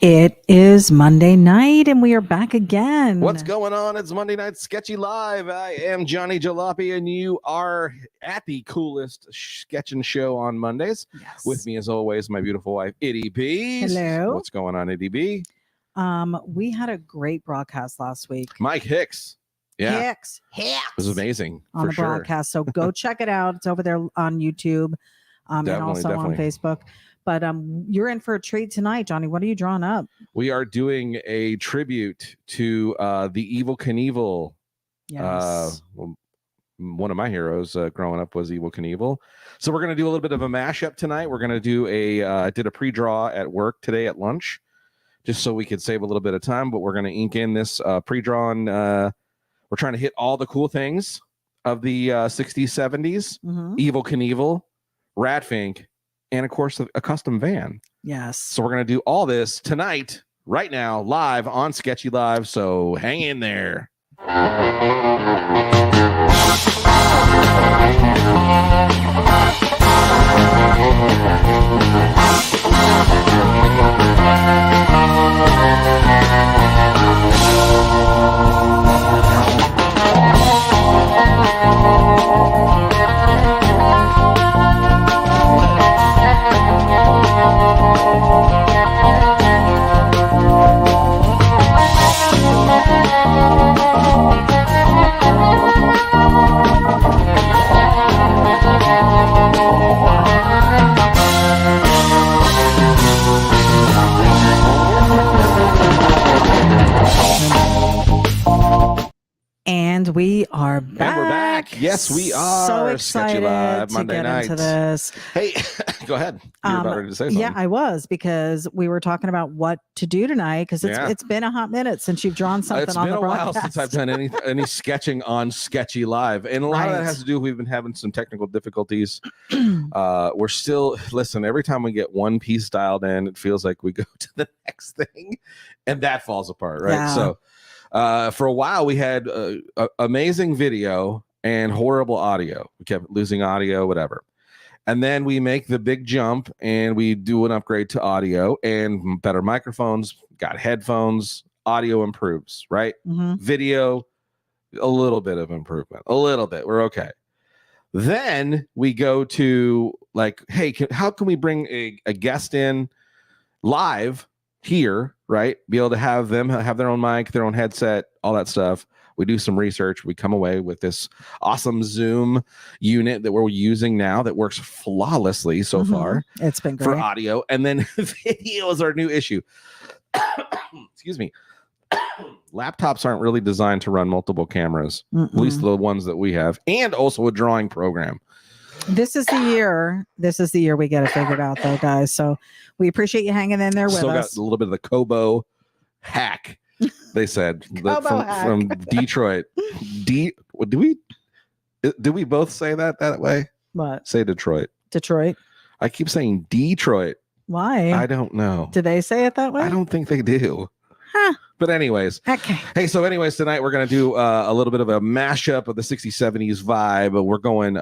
It is Monday night and we are back again. What's going on? It's Monday Night Sketchy Live. I am Johnny Jalopy and you are at the coolest sketching show on Mondays. Yes. With me as always, my beautiful wife, Itty B. Hello. What's going on, Itty B? We had a great broadcast last week. Mike Hicks. Yeah. Hicks. It was amazing. On the broadcast. So go check it out. It's over there on YouTube and also on Facebook. But you're in for a treat tonight, Johnny. What are you drawing up? We are doing a tribute to the Evel Knievel. Yes. One of my heroes growing up was Evel Knievel. So we're going to do a little bit of a mashup tonight. We're going to do I did a pre-draw at work today at lunch, just so we could save a little bit of time. But we're going to ink in this pre-draw. And we're trying to hit all the cool things of the 60s, 70s. Mm-hmm. Evel Knievel, Rat Fink, and of course a custom van. Yes. So we're going to do all this tonight, right now, live on Sketchy Live. So hang in there. And we are back. And we're back. Yes, we are. So excited Sketchy Live to Monday get night. into this. Hey, go ahead. You were about ready to say something. Yeah, I was, because we were talking about what to do tonight, because it's been a hot minute since you've drawn something on the broadcast. It's been a while since I've done any sketching on Sketchy Live. And a lot of that has to do with we've been having some technical difficulties. We're still, listen, every time we get one piece dialed in, it feels like we go to the next thing and that falls apart, right? Yeah. So for a while, we had amazing video and horrible audio. We kept losing audio, whatever. And then we make the big jump and we do an upgrade to audio and better microphones, got headphones, audio improves, right? Mm-hmm. Video, a little bit of improvement, a little bit. We're okay. Then we go to like, hey, how can we bring a guest in live here, right? Be able to have them have their own mic, their own headset, all that stuff. We do some research. We come away with this awesome Zoom unit that we're using now that works flawlessly so far. It's been great for audio. And then video is our new issue. Excuse me. Laptops aren't really designed to run multiple cameras, at least the ones that we have, and also a drawing program. This is the year we get it figured out, though, guys. So we appreciate you hanging in there with us. Got a little bit of the Kobo hack, they said, from Detroit. Do we both say that way? What? Say Detroit. Detroit. I keep saying Detroit. Why? I don't know. Do they say it that way? I don't think they do. Huh. But anyways, okay. Hey, so anyways, tonight we're going to do a little bit of a mashup of the 60s, 70s vibe. We're going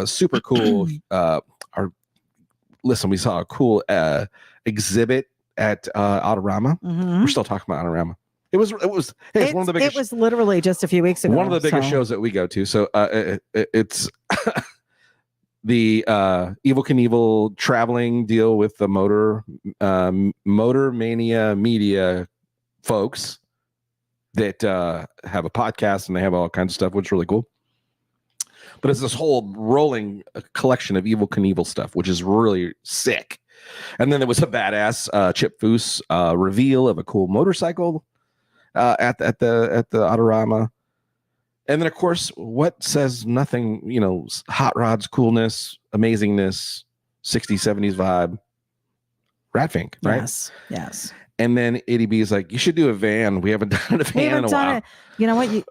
super cool. Listen, we saw a cool exhibit at Autorama. We're still talking about Autorama. It was one of the biggest. It was literally just a few weeks ago. One of the biggest shows that we go to. So it's the Evel Knievel traveling deal with the Motor Mania Media folks that have a podcast and they have all kinds of stuff, which is really cool. But it's this whole rolling collection of Evel Knievel stuff, which is really sick. And then there was a badass Chip Foose reveal of a cool motorcycle at the Autorama. And then, of course, what says nothing, hot rods, coolness, amazingness, 60s, 70s vibe, Rat Fink, right? Yes. And then Itty B is like, you should do a van. We haven't done a van in a while. You know what?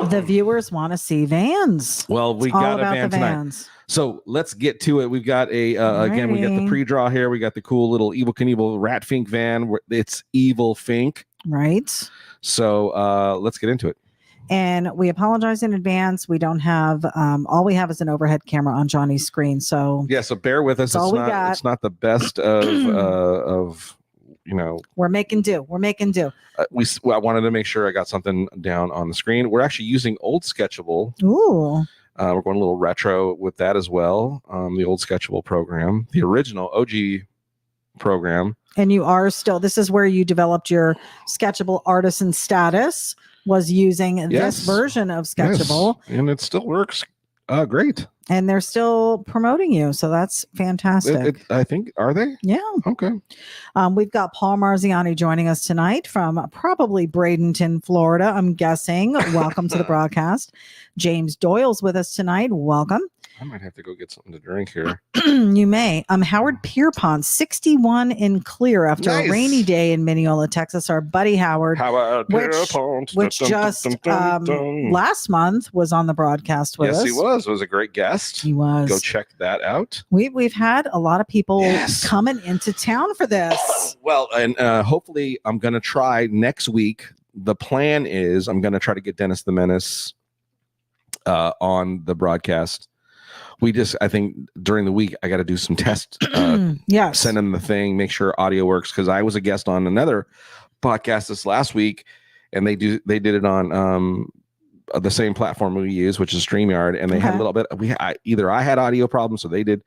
The viewers want to see vans. Well, we got a van tonight. So let's get to it. We've got again, we got the pre-draw here. We got the cool little Evel Knievel Rat Fink van. It's Evel Fink. Right. So let's get into it. And we apologize in advance. We don't have all we have is an overhead camera on Johnny's screen. So yeah, so bear with us. It's not the best of we're making do. I wanted to make sure I got something down on the screen. We're actually using old Sketchable. Ooh. We're going a little retro with that as well. The old Sketchable program, the original OG program. And you are still, this is where you developed your Sketchable artisan status, was using this version of Sketchable. Yes. And it still works great. And they're still promoting you. So that's fantastic. I think, are they? Yeah. Okay. We've got Paul Marziani joining us tonight from probably Bradenton, Florida, I'm guessing. Welcome to the broadcast. James Doyle's with us tonight. Welcome. I might have to go get something to drink here. You may. Howard Pierpont, 61 in clear after a rainy day in Mineola, Texas. Our buddy Howard, which just last month was on the broadcast with us. Yes, he was. It was a great guest. He was. Go check that out. We've had a lot of people coming into town for this. Well, and hopefully I'm going to try next week. The plan is I'm going to try to get Dennis the Menace on the broadcast. I think during the week, I got to do some tests. Yes. Send him the thing, make sure audio works. Because I was a guest on another podcast this last week, and they did it on the same platform we use, which is StreamYard, and they had a little bit. Either I had audio problems, or they did.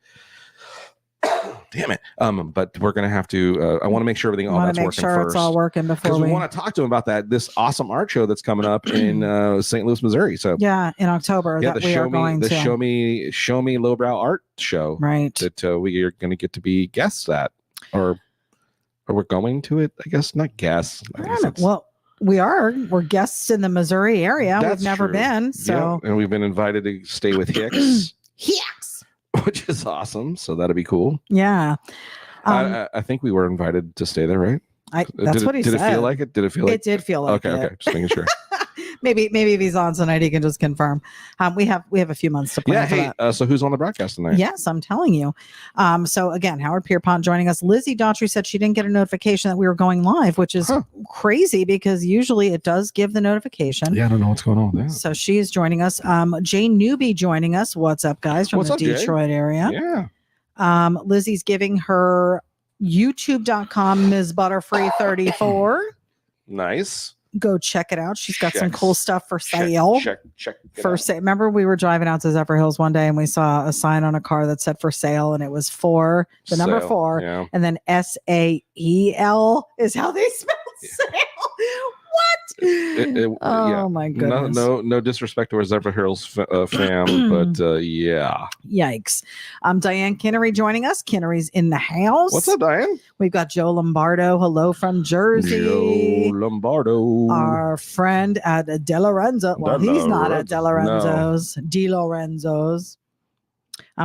Damn it! But we're gonna have to. I want to make sure everything all that's working first. It's all working before we want to talk to him about this awesome art show that's coming up in St. Louis, Missouri. So in October, that we are going to show me lowbrow art show, right? That we are going to get to be guests at, or we're going to it. I guess not guests. Well, we're guests in the Missouri area. That's We've never been, so and we've been invited to stay with Hicks. Hicks. Which is awesome. So that'll be cool. Yeah. I think we were invited to stay there, right? That's what he said. Did it feel like it? It did feel like it. Okay. Just making sure. maybe if he's on tonight, he can just confirm. We have a few months to plan for that. So who's on the broadcast tonight? Yes, I'm telling you. So again, Howard Pierpont joining us. Lizzie Daughtry said she didn't get a notification that we were going live, which is crazy because usually it does give the notification. Yeah, I don't know what's going on with that. So she is joining us. Jane Newby joining us. What's up, guys, from the Detroit area? Yeah. Lizzie's giving her youtube.com Ms. Butterfree 34. Nice. Go check it out. She's got some cool stuff for sale. Check for sale. Remember, we were driving out to Zephyr Hills one day and we saw a sign on a car that said for sale, and it was number 4, and then SAEL is how they spell sale. What? Oh my goodness! No disrespect to our Zephyr Hills fam, but yeah. Yikes! Diane Kinnery joining us. Kinnery's in the house. What's up, Diane? We've got Joe Lombardo. Hello from Jersey. Joe Lombardo, our friend at De Lorenzo. Well, he's not at De Lorenzo's. No. De Lorenzo's.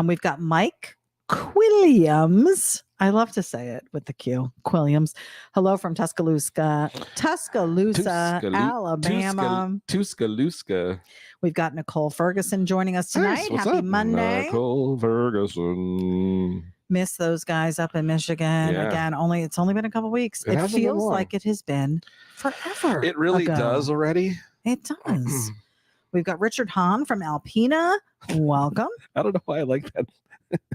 We've got Mike Quilliams. I love to say it with the Q. Quilliams. Hello from Tuscaloosa, Alabama. Tuscaloosa. We've got Nicole Ferguson joining us tonight. Nice. What's Happy up? Monday. Nicole Ferguson. Miss those guys up in Michigan. Yeah. Again, it's only been a couple weeks. It feels like it has been forever. It really does already. It does. We've got Richard Hahn from Alpena. Welcome. I don't know why I like that.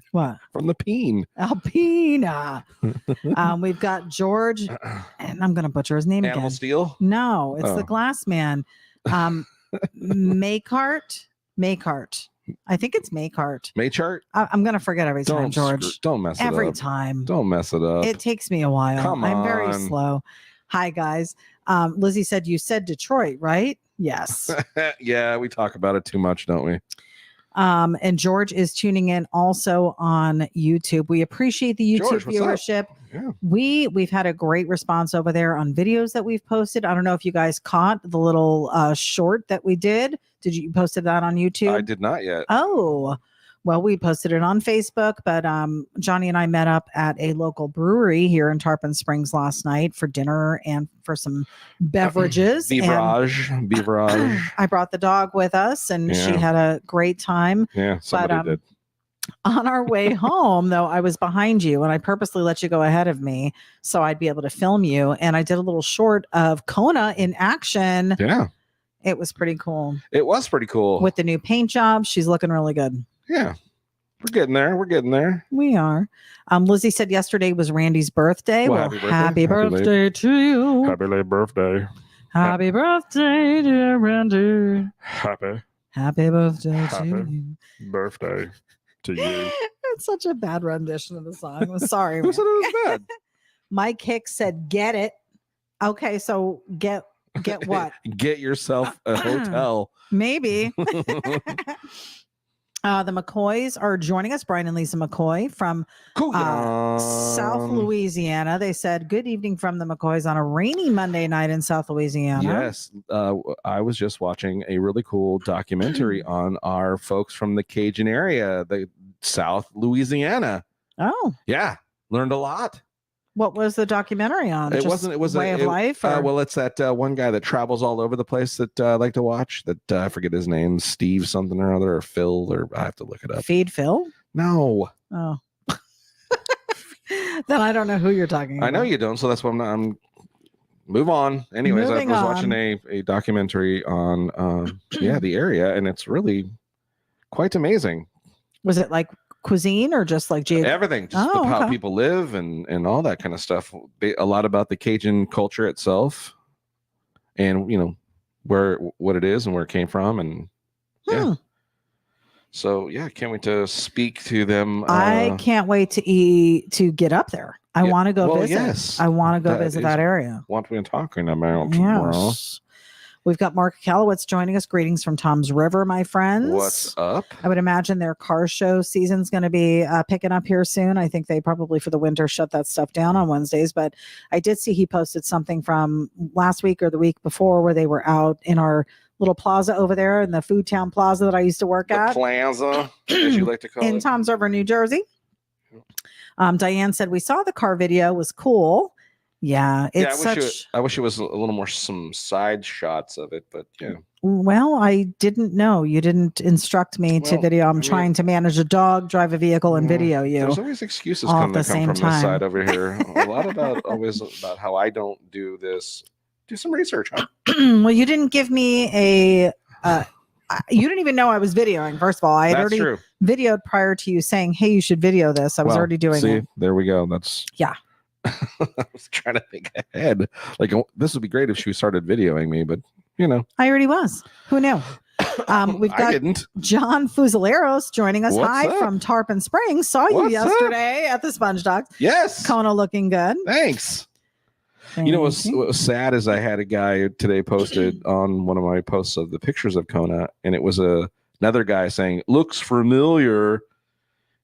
What? From the peen. Alpena. We've got George, and I'm going to butcher his name Animal again. Steel? No, it's the glass man. Maycart. I think it's Maycart. Maychart? I'm going to forget every time, George. Don't mess it up. Every time. Don't mess it up. It takes me a while. Come on. I'm very slow. Hi, guys. Lizzie said you said Detroit, right? Yes. Yeah, we talk about it too much, don't we? And George is tuning in also on YouTube. We appreciate the YouTube viewership. Yeah. We've had a great response over there on videos that we've posted. I don't know if you guys caught the little short that we did. Did you posted that on YouTube? I did not yet. Oh, well, we posted it on Facebook, but Johnny and I met up at a local brewery here in Tarpon Springs last night for dinner and for some beverages. Beverage. I brought the dog with us, and she had a great time. Yeah, somebody did. On our way home, though, I was behind you, and I purposely let you go ahead of me so I'd be able to film you. And I did a little short of Kona in action. Yeah. It was pretty cool. It was pretty cool. With the new paint job, she's looking really good. Yeah. We're getting there. We're getting there. We are. Lizzie said yesterday was Randy's birthday. Well, happy birthday to you. Happy late birthday. Happy birthday, dear Randy. Happy birthday to you. Birthday to you. It's such a bad rendition of the song. I'm sorry. Who said it was bad? Mike Hicks said, "Get it." Okay, so get what? Get yourself a hotel. Maybe. The McCoys are joining us. Brian and Lisa McCoy from South Louisiana. They said, "Good evening from the McCoys on a rainy Monday night in South Louisiana." Yes. I was just watching a really cool documentary on our folks from the Cajun area, the South Louisiana. Oh. Yeah. Learned a lot. What was the documentary on? It was Way of Life? Well, it's that one guy that travels all over the place that I like to watch. That I forget his name, Steve something or other, or Phil, or I have to look it up. Feed Phil? No. Oh. Then I don't know who you're talking about. I know you don't, so that's why I'm move on. Anyways, I was watching a documentary on the area, and it's really quite amazing. Was it like cuisine or just like everything, just how people live and all that kind of stuff? A lot about the Cajun culture itself, and what it is and where it came from, and so can't wait to speak to them. I can't wait to get up there. I want to go visit. Yes, I want to go visit that area. What we're talking about. Yes. We've got Mark Kalowitz joining us. Greetings from Tom's River, my friends. What's up? I would imagine their car show season's going to be picking up here soon. I think they probably for the winter shut that stuff down on Wednesdays. But I did see he posted something from last week or the week before where they were out in our little plaza over there in the Food Town Plaza that I used to work at. Plaza, as you like to call it. In Tom's River, New Jersey. Diane said, "We saw the car video. Was cool." Yeah, I wish it was a little more some side shots of it, but yeah. Well, I didn't know. You didn't instruct me to video. I'm trying to manage a dog, drive a vehicle, and video you. There's always excuses come from this side over here. A lot always about how I don't do this. Do some research, huh? Well, you didn't give me a. You didn't even know I was videoing. First of all, I had already videoed prior to you saying, "Hey, you should video this." I was already doing it. There we go. That's I was trying to think ahead. Like, this would be great if she started videoing me, but I already was. Who knew? We've got John Fusileros joining us. Hi from Tarpon Springs. Saw you yesterday at the Sponge Dogs. Yes. Kona looking good. Thanks. What was sad is I had a guy today posted on one of my posts of the pictures of Kona, and it was another guy saying, "Looks familiar,"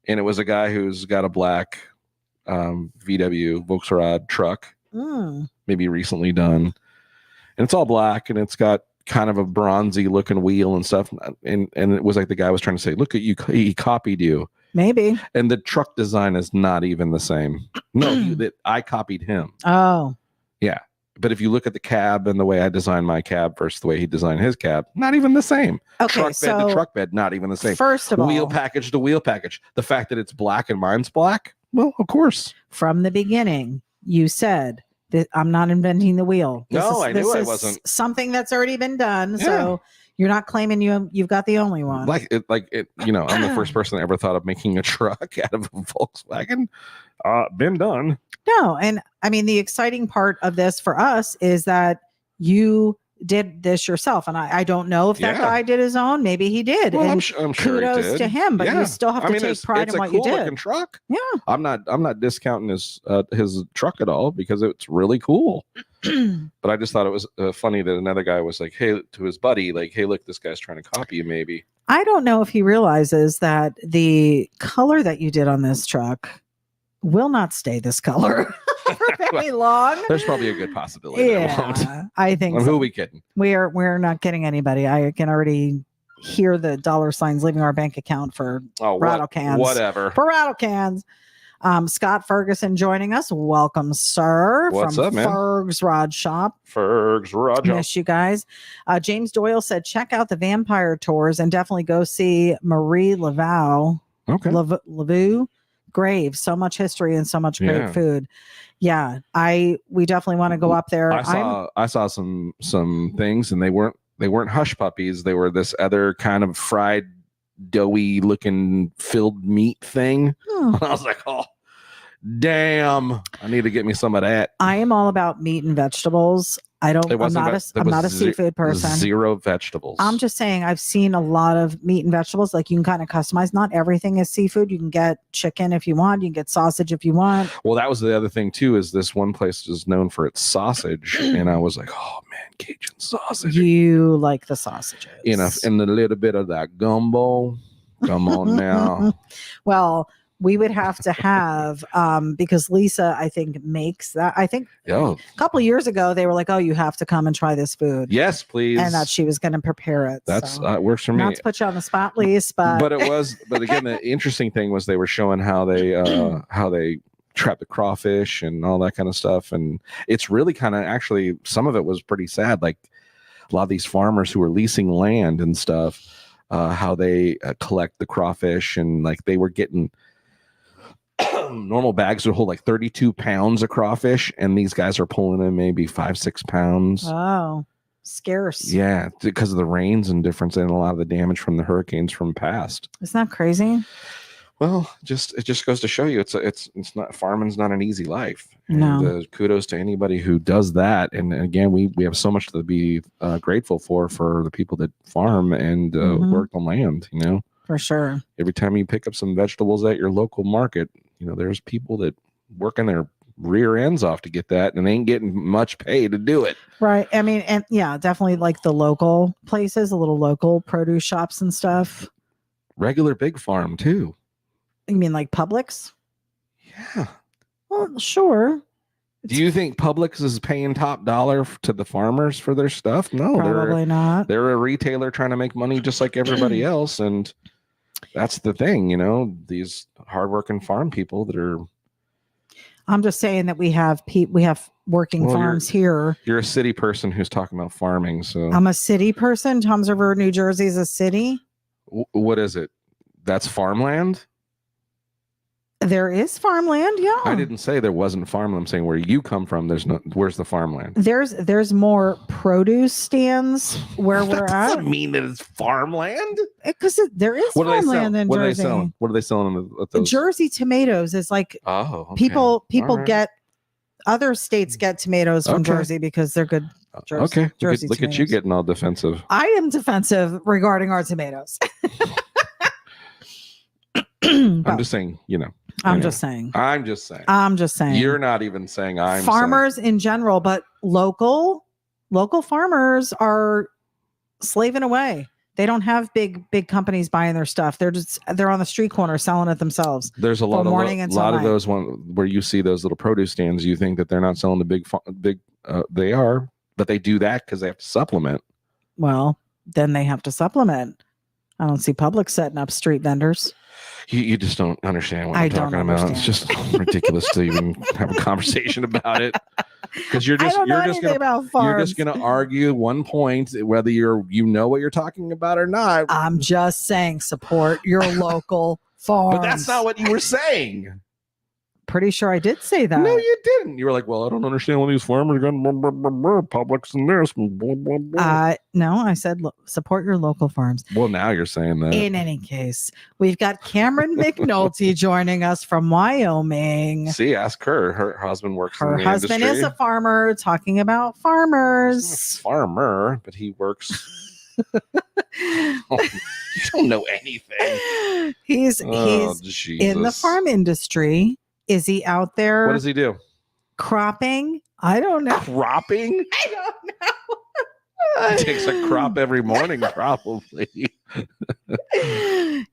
and it was a guy who's got a black VW Volkswagen truck, maybe recently done, and it's all black, and it's got kind of a bronzy looking wheel and stuff, and it was like the guy was trying to say, "Look at you, he copied you." Maybe. And the truck design is not even the same. No, I copied him. Oh. Yeah. But if you look at the cab and the way I designed my cab versus the way he designed his cab, not even the same. Okay, truck bed to truck bed, not even the same. First of all, wheel package to wheel package. The fact that it's black and mine's black, well, of course. From the beginning, you said that I'm not inventing the wheel. I knew I wasn't. Something that's already been done. Yeah. So you're not claiming you've got the only one. I'm the first person that ever thought of making a truck out of a Volkswagen. Been done. No, and I mean the exciting part of this for us is that you did this yourself, and I don't know if that guy did his own. Maybe he did. Well, and I'm sure kudos to him, but you still have to take pride in what you did. It's a cool looking truck. Yeah, I'm not discounting his truck at all because it's really cool. But I just thought it was funny that another guy was like, "Hey," to his buddy, like, "Hey, look, this guy's trying to copy you." Maybe I don't know if he realizes that the color that you did on this truck will not stay this color for very long. There's probably a good possibility. Yeah, I think so. Who are we kidding? We're not kidding anybody. I can already hear the dollar signs leaving our bank account for rattle cans. Whatever. For rattle cans. Scott Ferguson joining us. Welcome, sir. What's up, man? Ferg's Rod Shop. Ferg's Rod Shop. Miss you guys. James Doyle said, check out the vampire tours and definitely go see Marie Laveau. Okay. Laveau. Grave, so much history and so much great food. Yeah, we definitely want to go up there. I saw some things, and they weren't hush puppies. They were this other kind of fried doughy looking filled meat thing. Oh. I was like, oh, damn, I need to get me some of that. I am all about meat and vegetables. I'm not a seafood person. Zero vegetables. I'm just saying I've seen a lot of meat and vegetables. Like you can kind of customize. Not everything is seafood. You can get chicken if you want. You can get sausage if you want. Well, that was the other thing too, is this one place is known for its sausage. And I was like, oh man, Cajun sausage. You like the sausages. You know, and a little bit of that gumbo. Come on now. Well, we would have to have because Lisa, I think, makes that. I think a couple of years ago they were like, "Oh, you have to come and try this food." Yes, please. And that she was going to prepare it. That's works for me. Not to put you on the spot, Lisa, but it was. But again, the interesting thing was they were showing how they trap the crawfish and all that kind of stuff, and it's really kind of actually some of it was pretty sad. Like a lot of these farmers who are leasing land and stuff, how they collect the crawfish, and like they were getting. Normal bags would hold like 32 pounds of crawfish, and these guys are pulling in maybe 5-6 pounds. Oh, scarce. Yeah, because of the rains and difference and a lot of the damage from the hurricanes from past. Isn't that crazy? Well, it just goes to show you it's not, farming's not an easy life. No. And kudos to anybody who does that. And again, we have so much to be grateful for the people that farm and work the land. You know, for sure. Every time you pick up some vegetables at your local market, you know, there's people that working their rear ends off to get that and they ain't getting much pay to do it. Right. I mean, and yeah, definitely like the local places, the little local produce shops and stuff. Regular big farm too. You mean like Publix? Yeah. Well, sure. Do you think Publix is paying top dollar to the farmers for their stuff? No, probably not. They're a retailer trying to make money just like everybody else. And that's the thing, you know, these hardworking farm people that are. I'm just saying that we have working farms here. You're a city person who's talking about farming. So I'm a city person. Toms River, New Jersey is a city. What is it? That's farmland? There is farmland, yeah. I didn't say there wasn't farmland. I'm saying where you come from, where's the farmland? There's more produce stands where we're at. That doesn't mean that it's farmland. Because there is farmland in Jersey. What are they selling? Jersey tomatoes is like people right. Get other states get tomatoes from Jersey because they're good. Jersey look at you getting all defensive. I am defensive regarding our tomatoes. I'm just saying, you know. I'm just saying. You're not even saying farmers in general, but local farmers are slaving away. They don't have big companies buying their stuff. They're on the street corner selling it themselves. There's a lot of those where you see those little produce stands. You think that they're not selling the big. They are, but they do that because they have to supplement. Well, then they have to supplement. I don't see Publix setting up street vendors. You just don't understand what I'm talking about. It's just ridiculous to even have a conversation about it. Because you're just gonna argue one point whether you know what you're talking about or not. I'm just saying support your local farms. But that's not what you were saying. Pretty sure I did say that. No, you didn't. You were like, well, I don't understand when these farmers are going Publix and this. Blah, blah, blah. No, I said support your local farms. Well, now you're saying that. In any case, we've got Cameron McNulty joining us from Wyoming. See, ask her. Her husband works in the industry. Her husband is a farmer, talking about farmers. He's a farmer, but he works... you don't know anything. He's in the farm industry. Is he out there? What does he do? Cropping? I don't know. Cropping? I don't know. He takes a crop every morning, probably.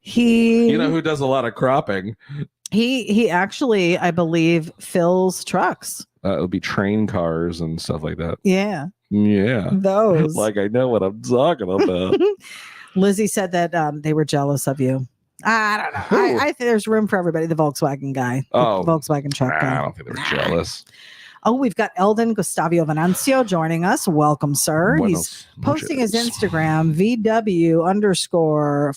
You know who does a lot of cropping? He actually, I believe, fills trucks. It would be train cars and stuff like that. Yeah. Yeah. Those. Like I know what I'm talking about. Lizzie said that they were jealous of you. I don't know. I think there's room for everybody. The Volkswagen guy. The Volkswagen truck guy. I don't think they were jealous. Oh, we've got Eldon Gustavio Venancio joining us. Welcome, sir. He's posting his Instagram, VW_Fusca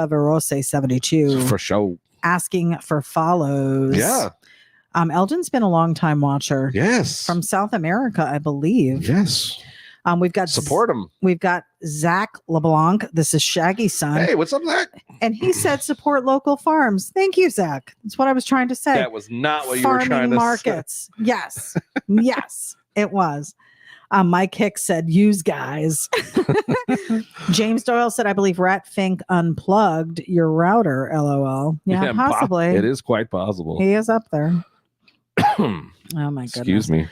Verose72. For sure. Asking for follows. Yeah. Eldon's been a long time watcher. Yes. From South America, I believe. Yes. We've got support them. We've got Zach LeBlanc. This is Shaggy's son. Hey, what's up, Zach? And he said support local farms. Thank you, Zach. That's what I was trying to say. That was not what you were trying to markets. Say. Yes. Yes, it was. Mike Hicks said, use guys. James Doyle said, I believe Rat Fink unplugged your router, LOL. Yeah, possibly. It is quite possible. He is up there. Oh, my goodness. Excuse me.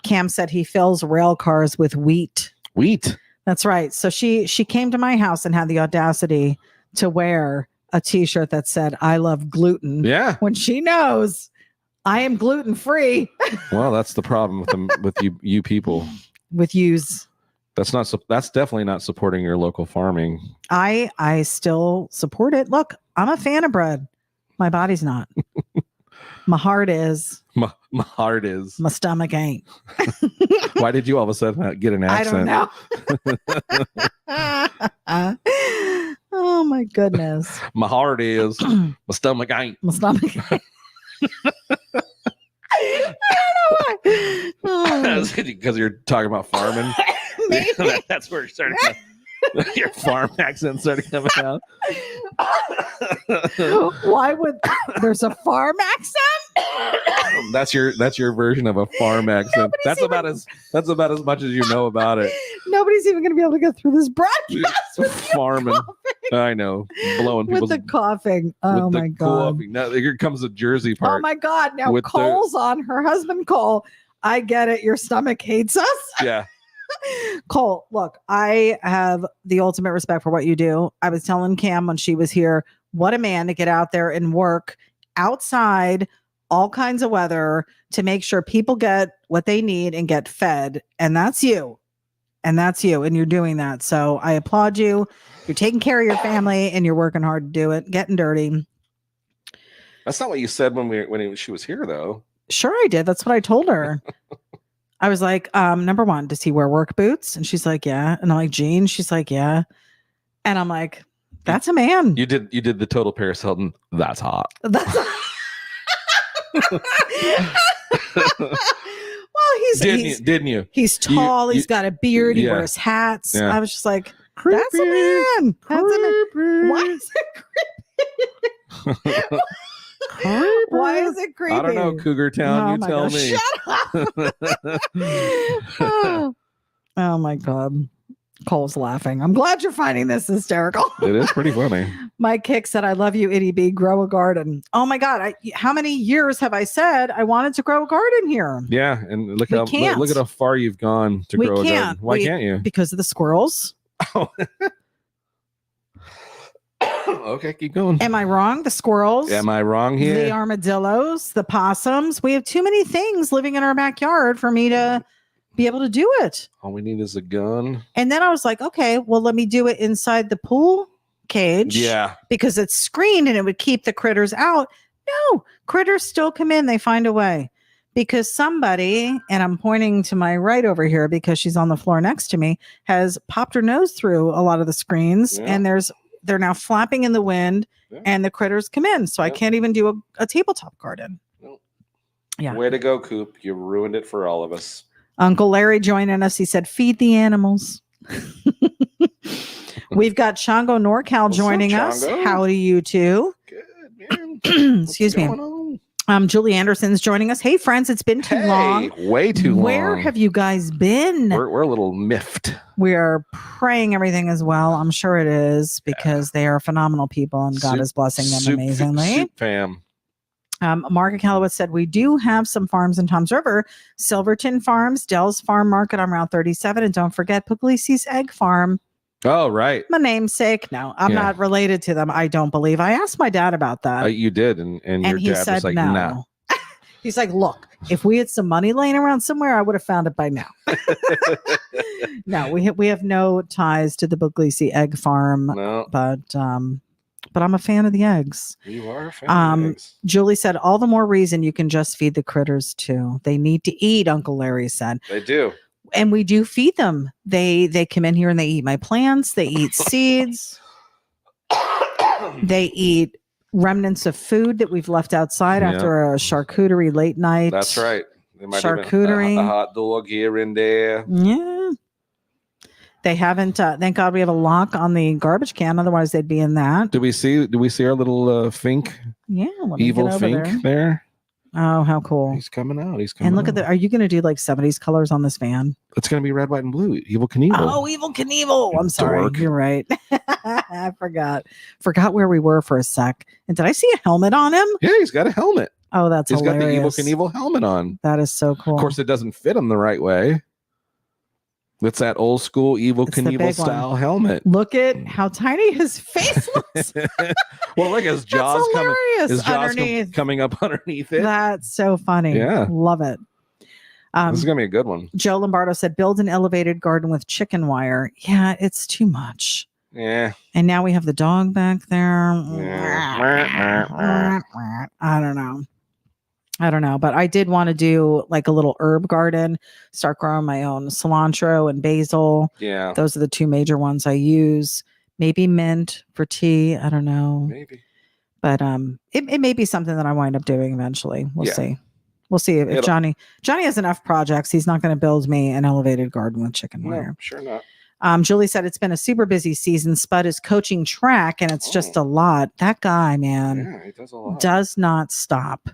Cam said he fills rail cars with wheat. Wheat? That's right. So she came to my house and had the audacity to wear a T-shirt that said, I love gluten. Yeah. When she knows I am gluten free. Well, that's the problem with them, with you people. With yous. That's definitely not supporting your local farming. I still support it. Look, I'm a fan of bread. My body's not. My heart is. My heart is. My stomach ain't. Why did you all of a sudden get an accent? I don't know. Oh my goodness. My heart is. My stomach ain't. My stomach ain't. I don't know why. Because you're talking about farming. That's where it started. Your farm accent started coming out. Why would there's a farm accent? That's your version of a farm accent. That's about as much as you know about it. Nobody's even going to be able to get through this broadcast with farming. I know, blowing people with the coughing. Oh my god! Coughing. Now here comes the Jersey part. Oh my god! Now Cole's on her husband. Cole, I get it. Your stomach hates us. Yeah. Cole, look, I have the ultimate respect for what you do. I was telling Cam when she was here, what a man to get out there and work outside, all kinds of weather, to make sure people get what they need and get fed. And that's you. And that's you. And you're doing that. So I applaud you. You're taking care of your family and you're working hard to do it, getting dirty. That's not what you said when she was here, though. Sure, I did. That's what I told her. I was like, number one, does he wear work boots? And she's like, yeah. And I'm like, jeans? She's like, yeah. And I'm like, that's a man. You did the total Paris Hilton. That's hot. That's didn't you? He's tall. He's got a beard. He wears hats. Yeah. I was just like, that's a man. That's a man. Why is it creepy? Why is it creepy? I don't know, Cougar Town. You tell me. Shut up. Oh my god. Cole's laughing. I'm glad you're finding this hysterical. It is pretty funny. Mike Kick said, I love you, Itty B. Grow a garden. Oh my god. How many years have I said I wanted to grow a garden here? Yeah, and look at how far you've gone to grow a garden. Why can't you? Because of the squirrels. Oh. Okay, keep going. Am I wrong? The squirrels? Am I wrong here? The armadillos, the possums. We have too many things living in our backyard for me to be able to do it. All we need is a gun. And then I was like, okay, well, let me do it inside the pool cage. Yeah. Because it's screened and it would keep the critters out. No, critters still come in. They find a way. Because somebody, and I'm pointing to my right over here because she's on the floor next to me, has popped her nose through a lot of the screens. Yeah. And they're now flapping in the wind, and the critters come in. So I can't even do a tabletop garden. Nope. Yeah. Way to go, Coop. You ruined it for all of us. Uncle Larry joining us. He said, feed the animals. We've got Shango NorCal joining us. Howdy, you two. Good, man. Excuse me. Julie Anderson's joining us. Hey, friends, it's been too long. Way too long. Where have you guys been? We're a little miffed. We are praying everything is well. I'm sure it is because they are phenomenal people and God is blessing them amazingly. Soup fam. Mark Callowitz said, we do have some farms in Toms River. Silverton Farms, Dell's Farm Market on Route 37. And don't forget Puglisi's Egg Farm. Oh, right. My namesake. No, I'm not related to them. I don't believe. I asked my dad about that. You did. And your he dad said was like, no. nah. He's like, look, if we had some money laying around somewhere, I would have found it by now. No, we have no ties to the Puglisi Egg Farm. No. But I'm a fan of the eggs. You are a fan of the eggs. Julie said, all the more reason you can just feed the critters too. They need to eat, Uncle Larry said. They do. And we do feed them. They come in here and they eat my plants. They eat seeds. They eat remnants of food that we've left outside after a charcuterie late night. That's right. There might charcuterie. Be a hot dog here and there. Yeah. They haven't. Thank God we have a lock on the garbage can. Otherwise, they'd be in that. Do we see our little Fink? Yeah, let me get Evel over Fink there. Oh, how cool! He's coming out. He's coming. And look at Are you going to do like 70s colors on this van? It's going to be red, white, and blue. Evel Knievel. Oh, Evel Knievel. I'm sorry. Dork. You're right. I forgot where we were for a sec. And did I see a helmet on him? Yeah, he's got a helmet. Oh, that's hilarious. He's got the Evel Knievel helmet on. That is so cool. Of course, it doesn't fit him the right way. It's that old school Evel Knievel style helmet. Look at how tiny his face looks. Well, look, his jaws coming up underneath it. That's so funny. Yeah. Love it. This is going to be a good one. Joe Lombardo said, build an elevated garden with chicken wire. Yeah, it's too much. Yeah. And now we have the dog back there. Yeah. I don't know, but I did want to do like a little herb garden, start growing my own cilantro and basil. Yeah. Those are the two major ones I use. Maybe mint for tea. I don't know. Maybe. But it may be something that I wind up doing eventually. We'll see. We'll see if Johnny has enough projects. He's not going to build me an elevated garden with chicken wire. No, sure not. Julie said it's been a super busy season. Spud is coaching track and it's just a lot. That guy, man, he does a lot. Does not stop.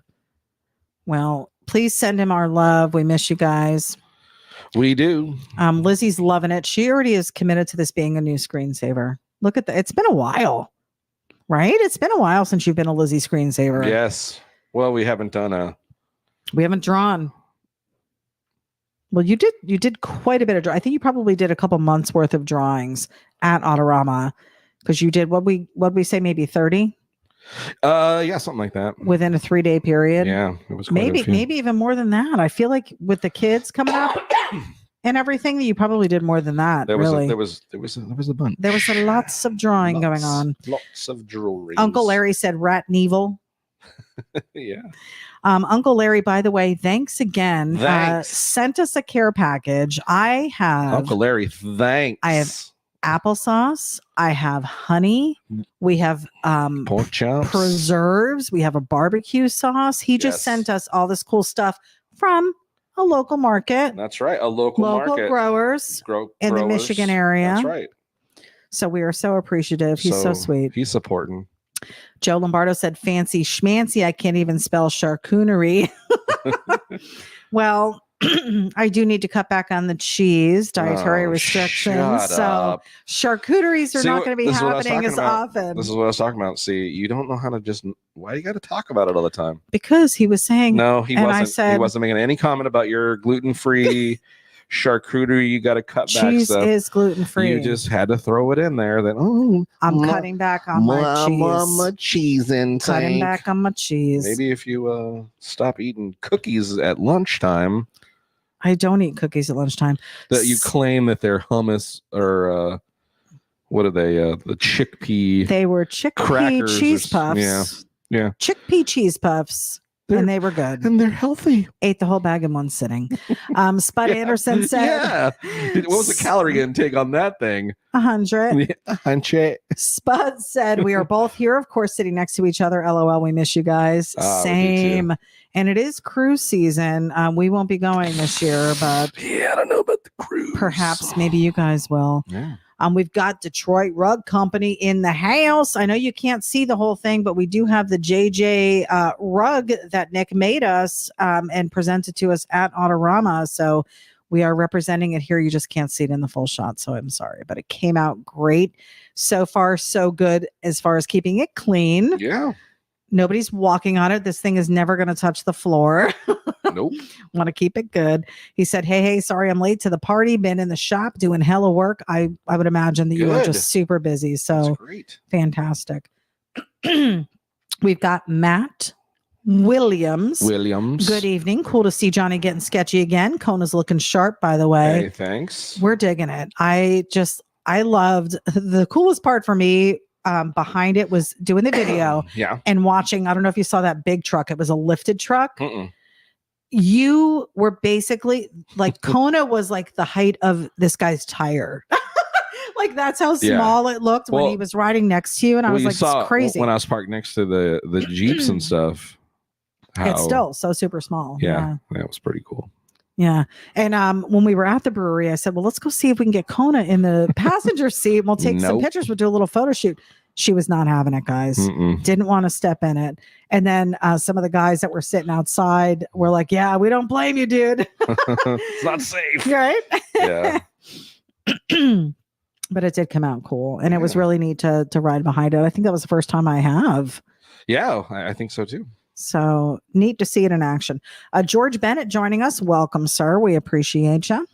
Well, please send him our love. We miss you guys. We do. Lizzie's loving it. She already is committed to this being a new screensaver. Look at that. It's been a while, right? It's been a while since you've been a Lizzie screensaver. Yes. Well, we haven't drawn. Well, you did quite a bit of I think you probably did a couple months worth of drawings at Autorama because you did what we say maybe 30. Yeah, something like that. Within a 3-day period. Yeah, it was maybe even more than that. I feel like with the kids coming up and everything, you probably did more than that. There was a bunch. There was lots of drawing going on. Lots of jewelry. Uncle Larry said Rat Knievel. Yeah. Uncle Larry, by the way, thanks again. Sent us a care package. I have Uncle Larry, thanks. I have applesauce. I have honey. We have pork chops, preserves. We have a barbecue sauce. He just sent us all this cool stuff from a local market. That's right. A local market. Growers in the Michigan area. That's right. So we are so appreciative. He's so sweet. He's supporting. Joe Lombardo said fancy schmancy. I can't even spell charcuterie. Well, I do need to cut back on the cheese, dietary restrictions. So charcuteries are not going to be happening as often. This is what I was talking about. See, you don't know how to why do you got to talk about it all the time? Because he was saying, no, he wasn't. He wasn't making any comment about your gluten-free charcuterie. You got to cut back. Cheese is gluten-free. You just had to throw it in there. I'm cutting back on my cheese. Cutting back on my cheese. Maybe if you stop eating cookies at lunchtime. I don't eat cookies at lunchtime. That you claim that they're hummus or what are they? The chickpea. They were chickpea cheese puffs. Yeah. Chickpea cheese puffs. And they were good. And they're healthy. Ate the whole bag in one sitting. Spud Anderson said. What was the calorie intake on that thing? 100. 100. Spud said, we are both here, of course, sitting next to each other. LOL. We miss you guys. Same. And it is cruise season. We won't be going this year, but yeah, I don't know about the cruise. Perhaps maybe you guys will. Yeah. We've got Detroit Rug Company in the house. I know you can't see the whole thing, but we do have the JJ rug that Nick made us and presented to us at Autorama. So we are representing it here. You just can't see it in the full shot. So I'm sorry, but it came out great. So far, so good as far as keeping it clean. Yeah. Nobody's walking on it. This thing is never going to touch the floor. Nope. Want to keep it good. He said, hey, sorry I'm late to the party. Been in the shop doing hella work. I would imagine that you are just super busy. So that's great. Fantastic. We've got Matt Williams. Good evening. Cool to see Johnny getting sketchy again. Kona's looking sharp, by the way. Hey, thanks. We're digging it. I loved the coolest part for me. Behind it was doing the video and watching. I don't know if you saw that big truck. It was a lifted truck. You were basically like Kona was like the height of this guy's tire. Like that's how small it looked when he was riding next to you. And I was like, it's crazy. When I was parked next to the Jeeps and stuff. It's still so super small. Yeah, that was pretty cool. Yeah. And when we were at the brewery, I said, well, let's go see if we can get Kona in the passenger seat. And we'll take some pictures. We'll do a little photo shoot. She was not having it, guys. Didn't want to step in it. And then some of the guys that were sitting outside were like, yeah, we don't blame you, dude. It's not safe. Right? Yeah. But it did come out cool. And it was really neat to ride behind it. I think that was the first time I have. Yeah, I think so too. So neat to see it in action. George Bennett joining us. Welcome, sir. We appreciate you.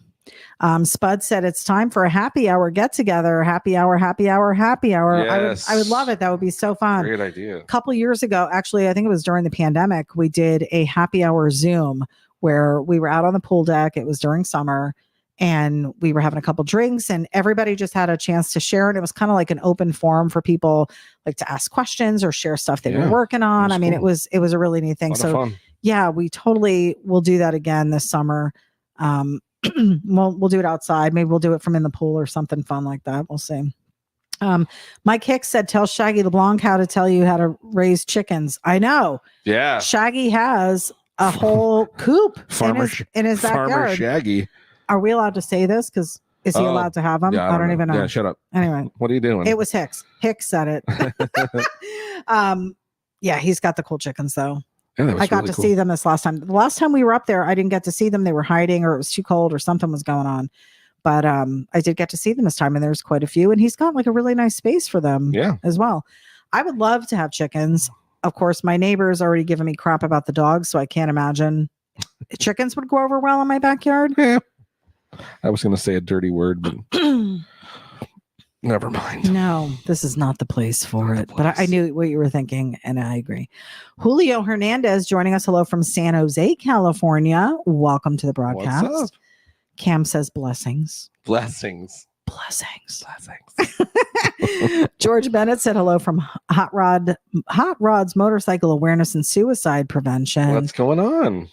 Spud said it's time for a happy hour get together. Happy hour, happy hour, happy hour. Yes. I would love it. That would be so fun. Great idea. A couple years ago, actually, I think it was during the pandemic, we did a happy hour Zoom where we were out on the pool deck. It was during summer. And we were having a couple drinks and everybody just had a chance to share. And it was kind of like an open forum for people like to ask questions or share stuff they were working on. I mean, cool. it was a really neat thing. So yeah, we totally will do that again this summer. We'll do it outside. Maybe we'll do it from in the pool or something fun like that. We'll see. Mike Hicks said, tell Shaggy LeBlanc how to tell you how to raise chickens. I know. Yeah. Shaggy has a whole coop in his backyard. Farmer Shaggy. Are we allowed to say this? Because is he allowed to have them? Yeah, I don't even know. Yeah, shut up. Anyway, what are you doing? It was Hicks. Hicks said it. Yeah, he's got the cool chickens though. Yeah, I got to see them this last time. The last time we were up there, I didn't get to see them. They were hiding, or it was too cold, or something was going on. But I did get to see them this time, and there's quite a few. And he's got like a really nice space for them, as well. I would love to have chickens. Of course, my neighbor's already given me crap about the dogs, so I can't imagine chickens would go over well in my backyard. Yeah. I was going to say a dirty word, but never mind. No, this is not the place for it. But I knew what you were thinking, and I agree. Julio Hernandez joining us. Hello from San Jose, California. Welcome to the broadcast. What's up? Cam says blessings. Blessings. Blessings. George Bennett said hello from Hot Rod's Motorcycle Awareness and Suicide Prevention. What's going on?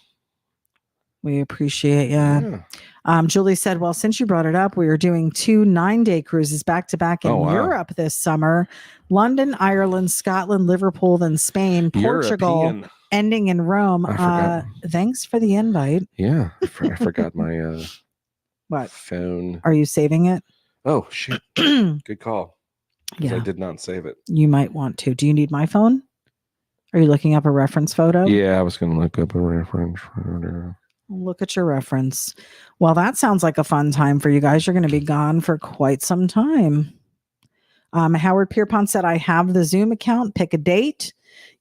We appreciate you. Yeah. Julie said, well, since you brought it up, we are doing 2 9-day cruises back to back in Europe this summer. London, Ireland, Scotland, Liverpool, then Spain, Portugal, ending in Rome. Thanks for the invite. Yeah. I forgot my what phone. Are you saving it? Oh, shit. Good call. Yeah. I did not save it. You might want to. Do you need my phone? Are you looking up a reference photo? Yeah, I was going to look up a reference photo. Look at your reference. Well, that sounds like a fun time for you guys. You're going to be gone for quite some time. Howard Pierpont said, I have the Zoom account. Pick a date.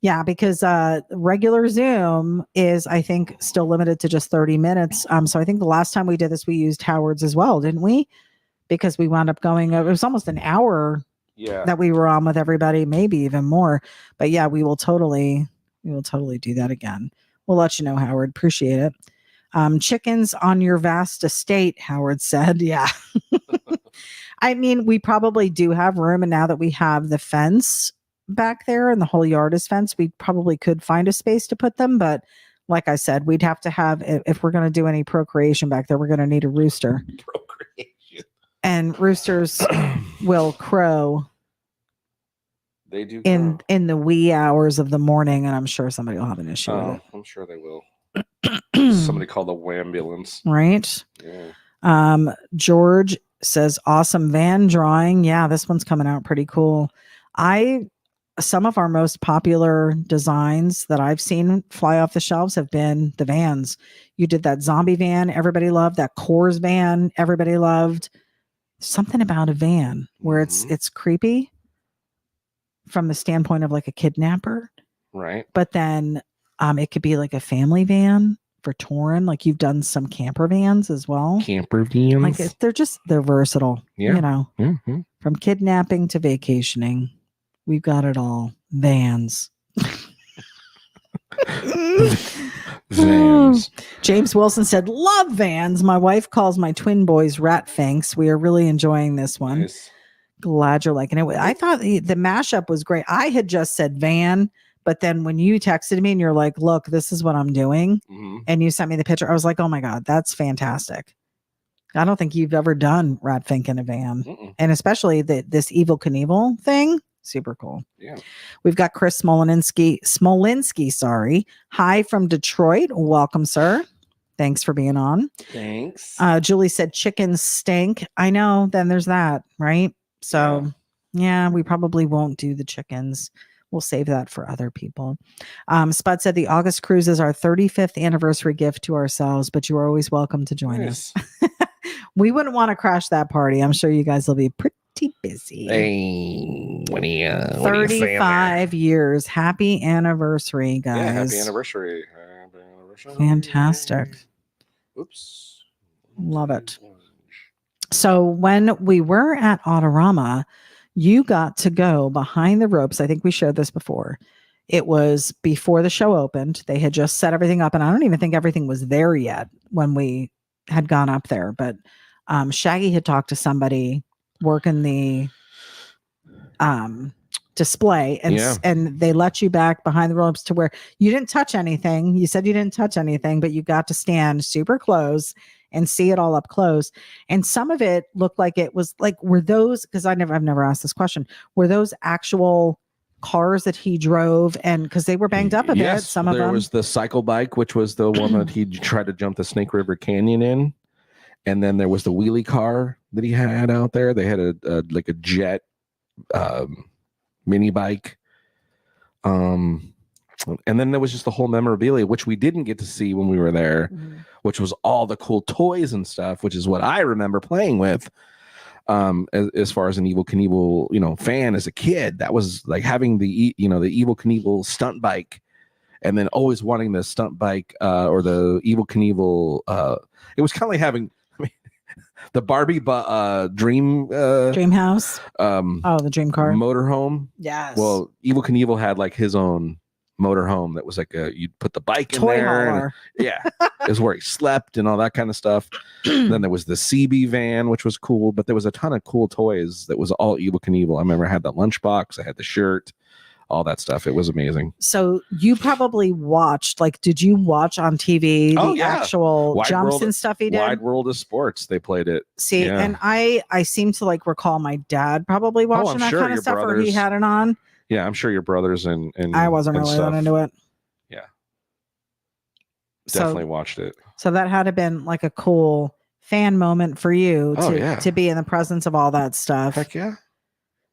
Yeah, because regular Zoom is, I think, still limited to just 30 minutes. So I think the last time we did this, we used Howard's as well, didn't we? Because we wound up going, it was almost an hour that we were on with everybody, maybe even more. But yeah, we will totally do that again. We'll let you know, Howard. Appreciate it. Chickens on your vast estate, Howard said. Yeah. I mean, we probably do have room. And now that we have the fence back there and the whole yard is fenced, we probably could find a space to put them. But like I said, we'd have to have, if we're going to do any procreation back there, we're going to need a rooster. Procreation. And roosters will crow. They do in the wee hours of the morning. And I'm sure somebody will have an issue with it. I'm sure they will. Somebody call the wambulance. Right. Yeah. George says awesome van drawing. Yeah, this one's coming out pretty cool. Some of our most popular designs that I've seen fly off the shelves have been the vans. You did that zombie van, everybody loved. That Coors van, everybody loved. Something about a van where it's creepy from the standpoint of like a kidnapper. Right. But then it could be like a family van for touring. Like you've done some camper vans as well. Camper vans. Like they're versatile. Yeah. You know, from kidnapping to vacationing. We've got it all. Vans. Vans. James Wilson said, love vans. My wife calls my twin boys Rat Finks. We are really enjoying this one. Nice. Glad you're liking it. I thought the mashup was great. I had just said van. But then when you texted me and you're like, look, this is what I'm doing. And you sent me the picture. I was like, oh my God, that's fantastic. I don't think you've ever done Rat Fink in a van. And especially this Evel Knievel thing. Super cool. Yeah. We've got Chris Smolinski, sorry. Hi from Detroit. Welcome, sir. Thanks for being on. Thanks. Julie said chickens stink. I know. Then there's that, right? So, yeah, we probably won't do the chickens. We'll save that for other people. Spud said the August cruise is our 35th anniversary gift to ourselves, but you are always welcome to join us. We wouldn't want to crash that party. I'm sure you guys will be pretty busy. Hey, 35 years. Happy anniversary, guys. Yeah, happy anniversary. Fantastic. Oops. Love it. So when we were at Autorama, you got to go behind the ropes. I think we shared this before. It was before the show opened. They had just set everything up, and I don't even think everything was there yet when we had gone up there. But Shaggy had talked to somebody working the display, and they let you back behind the ropes to where you didn't touch anything. You said you didn't touch anything, but you got to stand super close and see it all up close. And some of it looked like it was like, were those, because I've never asked this question, were those actual cars that he drove? And because they were banged up a bit, some of them. There was the cycle bike, which was the one that he tried to jump the Snake River Canyon in. And then there was the wheelie car that he had out there. They had a jet mini bike. And then there was just the whole memorabilia, which we didn't get to see when we were there, which was all the cool toys and stuff, which is what I remember playing with. As far as an Evel Knievel, fan as a kid, that was like having the Evel Knievel stunt bike, and then always wanting the stunt bike or the Evel Knievel. It was kind of like having the Barbie dream house. The dream car motorhome. Yes. Well, Evel Knievel had like his own motorhome that was like you'd put the bike in there. It was where he slept and all that kind of stuff. Then there was the CB van, which was cool, but there was a ton of cool toys that was all Evel Knievel. I remember I had the lunchbox, I had the shirt, all that stuff. It was amazing. So you probably watched, did you watch on TV actual jumps and stuff he did? Wide World of Sports, they played it. See, and I seem to recall my dad probably watching that kind of stuff, or he had it on. Yeah, I'm sure your brothers and I wasn't really that into it. Yeah. Definitely watched it. So that had to been like a cool fan moment for you to be in the presence of all that stuff. Heck yeah.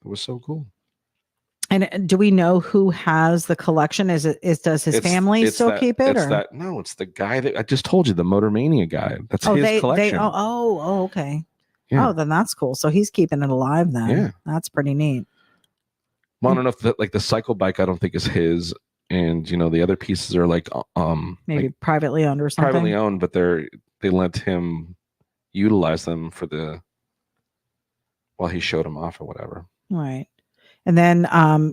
It was so cool. And do we know who has the collection? Does his family still keep it? No, it's the guy that I just told you, the Motor Mania guy. That's his collection. Okay. Yeah. Oh, then that's cool. So he's keeping it alive then. Yeah. That's pretty neat. Well, I don't know if the cycle bike, I don't think is his, and the other pieces are maybe privately owned or something. Privately owned, but they let him utilize them while he showed them off or whatever. Right. And then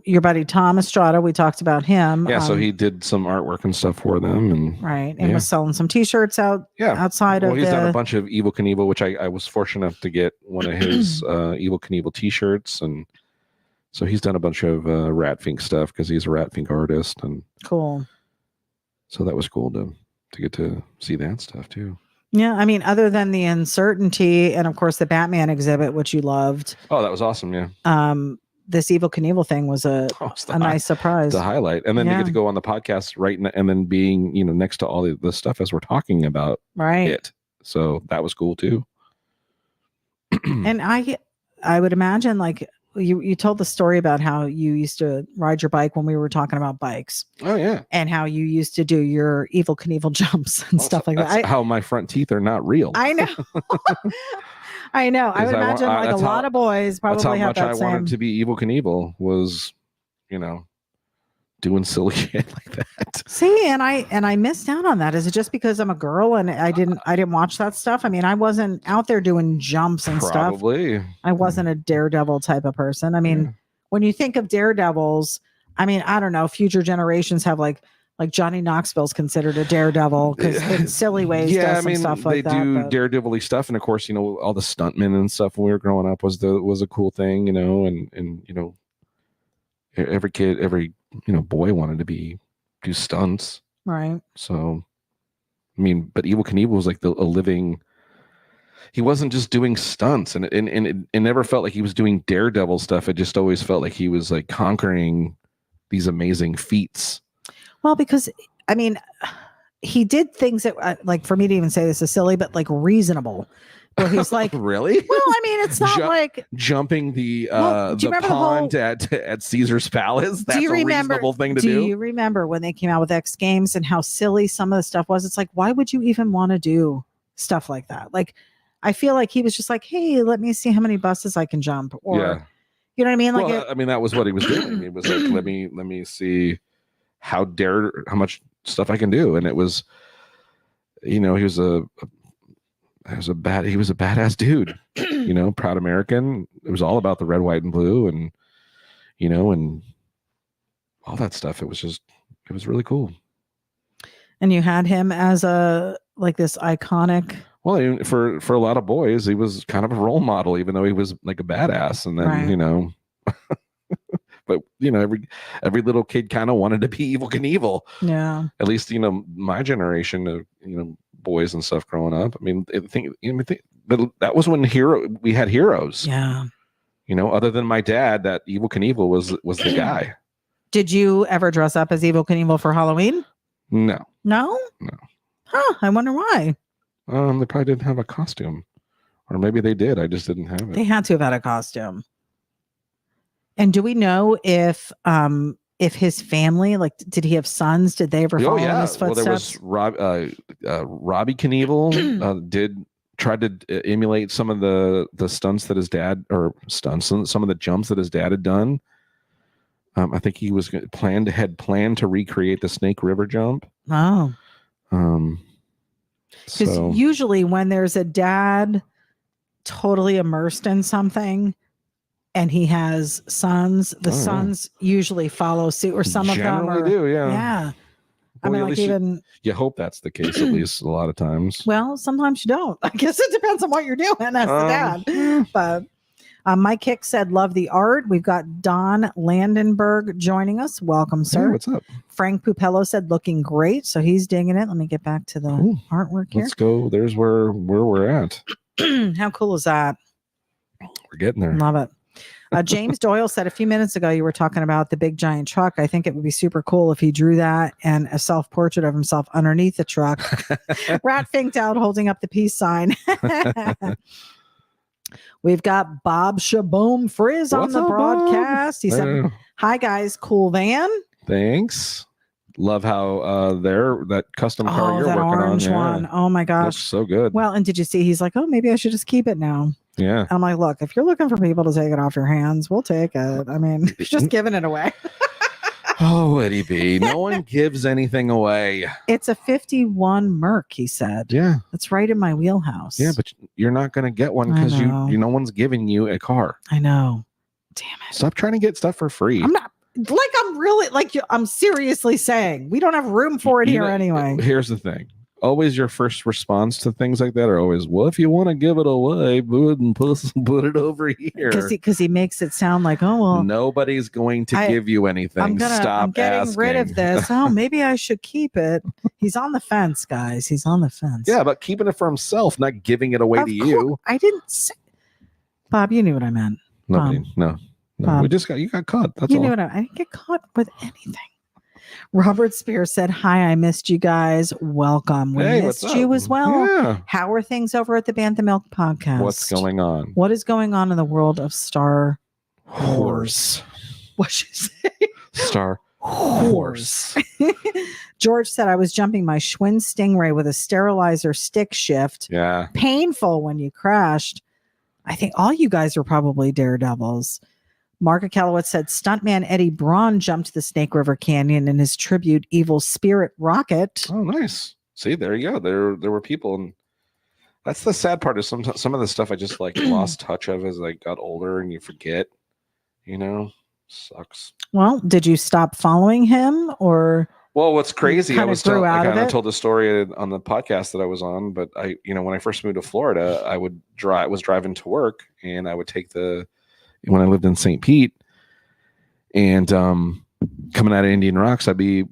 your buddy Tom Estrada, we talked about him. Yeah, so he did some artwork and stuff for them, and was selling some T-shirts outside of. Well, he's done a bunch of Evel Knievel, which I was fortunate enough to get one of his Evel Knievel T-shirts, and so he's done a bunch of Rat Fink stuff because he's a Rat Fink artist, and cool. So that was cool to get to see that stuff too. Yeah, I mean, other than the uncertainty, and of course the Batman exhibit, which you loved. Oh, that was awesome! Yeah. This Evel Knievel thing was a nice surprise. The highlight. And then you get to go on the podcast and then being, next to all the stuff as we're talking about it. So that was cool too. And I would imagine you told the story about how you used to ride your bike when we were talking about bikes. Oh yeah. And how you used to do your Evel Knievel jumps and stuff like that. How my front teeth are not real. I know. I know. I would imagine a lot of boys probably have that same. That's how much I wanted to be Evel Knievel was, doing silly shit like that. See, and I missed out on that. Is it just because I'm a girl and I didn't watch that stuff? I mean, I wasn't out there doing jumps and stuff. I wasn't a daredevil type of person. I mean, when you think of daredevils, I mean, I don't know, future generations have like Johnny Knoxville's considered a daredevil because in silly ways does some stuff like that. They do daredevil-y stuff, and of course, all the stuntmen and stuff when we were growing up was a cool thing, and every kid, every boy wanted to do stunts, right? So, I mean, but Evel Knievel was like a living. He wasn't just doing stunts, and it never felt like he was doing daredevil stuff. It just always felt like he was like conquering these amazing feats. Well, because I mean, he did things that, like, for me to even say this is silly, but like reasonable. Where he's like, really? Well, I mean, it's not like jumping the pond at Caesar's Palace. That's a reasonable thing to do. Do you remember when they came out with X Games and how silly some of the stuff was? It's like, why would you even want to do stuff like that? Like, I feel like he was just like, hey, let me see how many buses I can jump, or you know what I mean? Like, well, I mean, that was what he was doing. He was like, let me see how much stuff I can do, and it was, he was a badass dude, proud American. It was all about the red, white, and blue, and and all that stuff. It was really cool. And you had him as this iconic. Well, for a lot of boys, he was kind of a role model, even though he was like a badass. And then but every little kid kind of wanted to be Evel Knievel. Yeah. At least my generation of boys and stuff growing up. I mean, I think that was when we had heroes. Yeah. Other than my dad, that Evel Knievel was the guy. Did you ever dress up as Evel Knievel for Halloween? No. No? No. Huh. I wonder why. They probably didn't have a costume, or maybe they did. I just didn't have it. They had to have had a costume. And do we know if his family, like, did he have sons? Did they ever follow in his footsteps? Well, there was Robbie Knievel tried to emulate some of the stunts that his dad, some of the jumps that his dad had done. I think he was had planned to recreate the Snake River jump. Oh. Because usually when there's a dad totally immersed in something and he has sons, the sons usually follow suit, or some generally of them do. Yeah. Yeah. I mean, like, even you hope that's the case, at least a lot of times. Well, sometimes you don't. I guess it depends on what you're doing as the dad. But Mike Hicks said, love the art. We've got Don Landenberg joining us. Welcome, sir. Hey, what's up? Frank Pupello said, looking great. So he's digging it. Let me get back to the artwork here. Let's go. There's where we're at. How cool is that? We're getting there. Love it. James Doyle said a few minutes ago, you were talking about the big giant truck. I think it would be super cool if he drew that and a self-portrait of himself underneath the truck. Rat Finked out holding up the peace sign. We've got Bob Shaboom Frizz on the broadcast. He said, hi guys, cool van. Thanks. Love how that custom car you're that working orange on. one. Oh my gosh. Looks so good. Well, and did you see, he's like, oh, maybe I should just keep it now. Yeah. And I'm like, look, if you're looking for people to take it off your hands, we'll take it. I mean, just giving it away. Oh, would he be? No one gives anything away. It's a 51 Merc, he said. Yeah. It's right in my wheelhouse. Yeah, but you're not going to get one because no one's giving you a car. I know. Damn it. Stop trying to get stuff for free. I'm not. Like, I'm really, like, I'm seriously saying we don't have room for it here anyway. Here's the thing. Always your first response to things like that are always, well, if you want to give it away, put it over here. Because he makes it sound like, oh, well. Nobody's going to give you anything. I'm getting asking. rid of this. Oh, maybe I should keep it. He's on the fence, guys. He's on the fence. Yeah, but keeping it for himself, not giving it away to you. I didn't say. Bob, you knew what I meant. No. You got caught. That's you all. Knew what I didn't get caught with anything. Robert Spears said, hi, I missed you guys. Welcome. We missed you as well. Yeah. How are things over at the Bantha Milk podcast? What's going on? What is going on in the world of Star Wars? What'd you say? Star Wars. George said, I was jumping my Schwinn Stingray with a sterilizer stick shift. Yeah. Painful when you crashed. I think all you guys were probably daredevils. Mark Akalowitz said, stuntman Eddie Braun jumped the Snake River Canyon in his tribute Evil Spirit rocket. Oh, nice. See, there you go. There were people, and that's the sad part. Is some of the stuff I just like lost touch of as I got older, and you forget. Sucks. Well, did you stop following him, or? Well, what's crazy, I was I told the story on the podcast that I was on, but when I first moved to Florida, I was driving to work, and I would take when I lived in St. Pete, and coming out of Indian Rocks, I'd be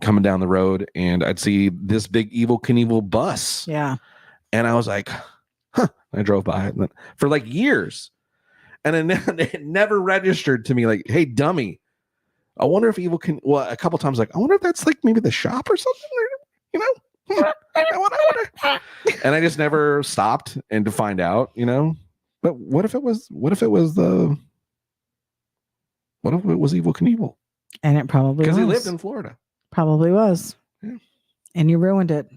coming down the road and I'd see this big Evel Knievel bus. Yeah. And I was like, huh. I drove by it for like years. And it never registered to me like, hey, dummy, I wonder if a couple times like, I wonder if that's like maybe the shop or something, And I just never stopped and to find out, But what if it was Evel Knievel? And it probably was. Because he lived in Florida. Probably was. Yeah. And you ruined it.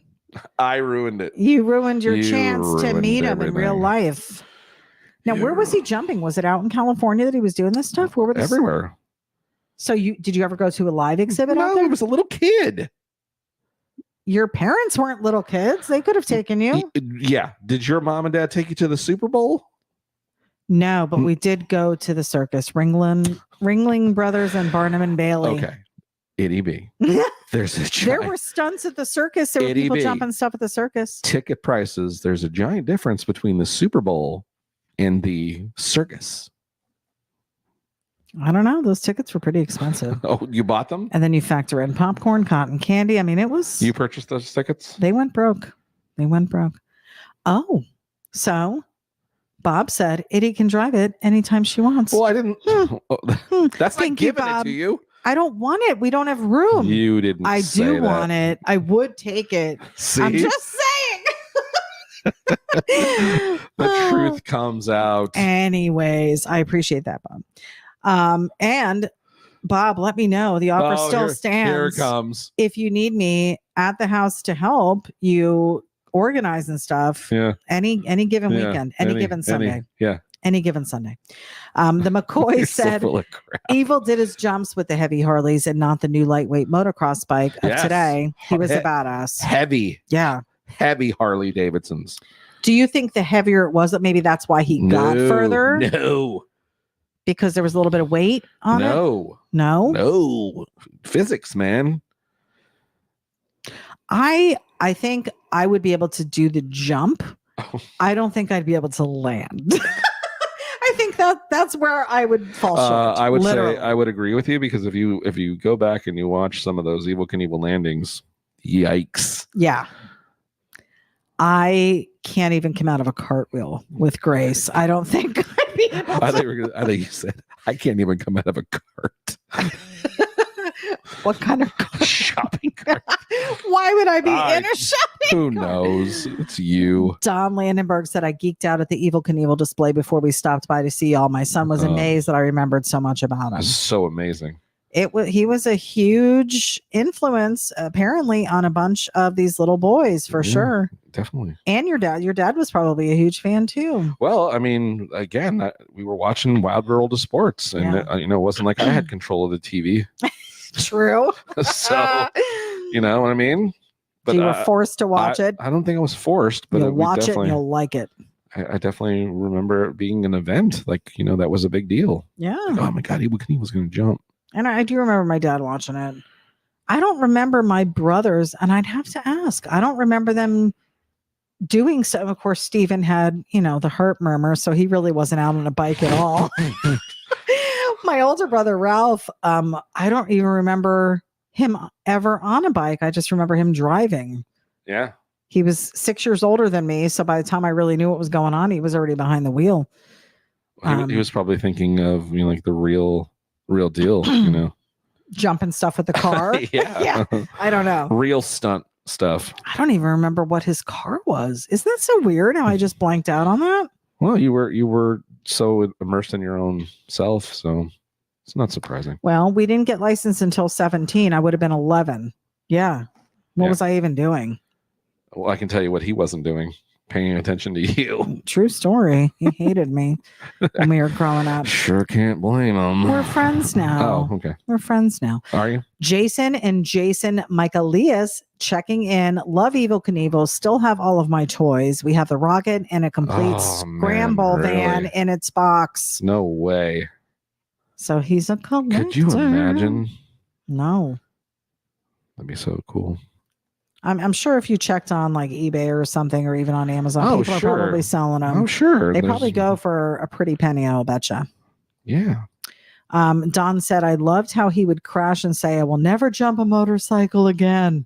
I ruined it. You ruined your chance to meet him in real life. Now, where was he jumping? Was it out in California that he was doing this stuff? Where were everywhere? So did you ever go to a live exhibit out there? No, I was a little kid. Your parents weren't little kids. They could have taken you. Yeah. Did your mom and dad take you to the Super Bowl? No, but we did go to the circus. Ringling Brothers and Barnum and Bailey. Okay. Itty B. There were stunts at the circus. There were people jumping stuff at the circus. Ticket prices. There's a giant difference between the Super Bowl and the circus. I don't know. Those tickets were pretty expensive. Oh, you bought them? And then you factor in popcorn, cotton candy. I mean, it was... You purchased those tickets? They went broke. Oh, so Bob said Itty can drive it anytime she wants. Well, I didn't... That's not giving it to you. I don't want it. We don't have room. You didn't I say do that. want it. I would take it. See? I'm just saying. The truth comes out. Anyways, I appreciate that, Bob. And Bob, let me know. The offer still stands. Here it comes. If you need me at the house to help you organize and stuff, any given weekend, any given Sunday. Any given Sunday. The McCoy said Evel did his jumps with the heavy Harleys and not the new lightweight motocross bike of today. He was a badass. Heavy. Yeah. Heavy Harley Davidsons. Do you think the heavier it was, maybe that's why he got further? No. Because there was a little bit of weight on it? No. Physics, man. I think I would be able to do the jump. I don't think I'd be able to land. I think that's where I would fall short. I would say I would agree with you, because if you go back and you watch some of those Evel Knievel landings, yikes. Yeah. I can't even come out of a cartwheel with grace. I don't think I'd be able to. I think you said, I can't even come out of a cart. What kind of cart? Shopping cart? Why would I be in a shopping Who cart? knows? It's you. Don Landenberg said, I geeked out at the Evel Knievel display before we stopped by to see y'all. My son was amazed that I remembered so much about him. It's so amazing. He was a huge influence, apparently, on a bunch of these little boys, for sure. Definitely. And your dad was probably a huge fan too. Well, I mean, again, we were watching Wild World of Sports, and it wasn't like I had control of the TV. True. So, you know what I mean? But you were forced to watch it. I don't think I was forced, but you'll watch it and you'll like it. I definitely remember it being an event. Like, that was a big deal. Yeah. Like, oh my God, Evel Knievel was going to jump. And I do remember my dad watching it. I don't remember my brothers, and I'd have to ask. I don't remember them doing so. Of course, Steven had, the heart murmur, so he really wasn't out on a bike at all. My older brother, Ralph, I don't even remember him ever on a bike. I just remember him driving. Yeah. He was 6 years older than me, so by the time I really knew what was going on, he was already behind the wheel. He was probably thinking of, like the real deal, jumping stuff with the car. Yeah. I don't know. Real stunt stuff. I don't even remember what his car was. Isn't that so weird how I just blanked out on that? Well, you were so immersed in your own self, so it's not surprising. Well, we didn't get licensed until 17. I would have been 11. Yeah. What was I even doing? Well, I can tell you what he wasn't doing. Paying attention to you. True story. He hated me when we were growing up. Sure can't blame him. We're friends now. Oh, okay. We're friends now. Are you? Jason and Jason Michaelias checking in. Love Evel Knievel. Still have all of my toys. We have the rocket and a complete scramble van in its box. No way. So he's a collector. Could you imagine? No. That'd be so cool. I'm sure if you checked on like eBay or something, or even on Amazon, people are probably selling them. Oh, sure. They probably go for a pretty penny, I'll betcha. Yeah. Don said, I loved how he would crash and say, I will never jump a motorcycle again.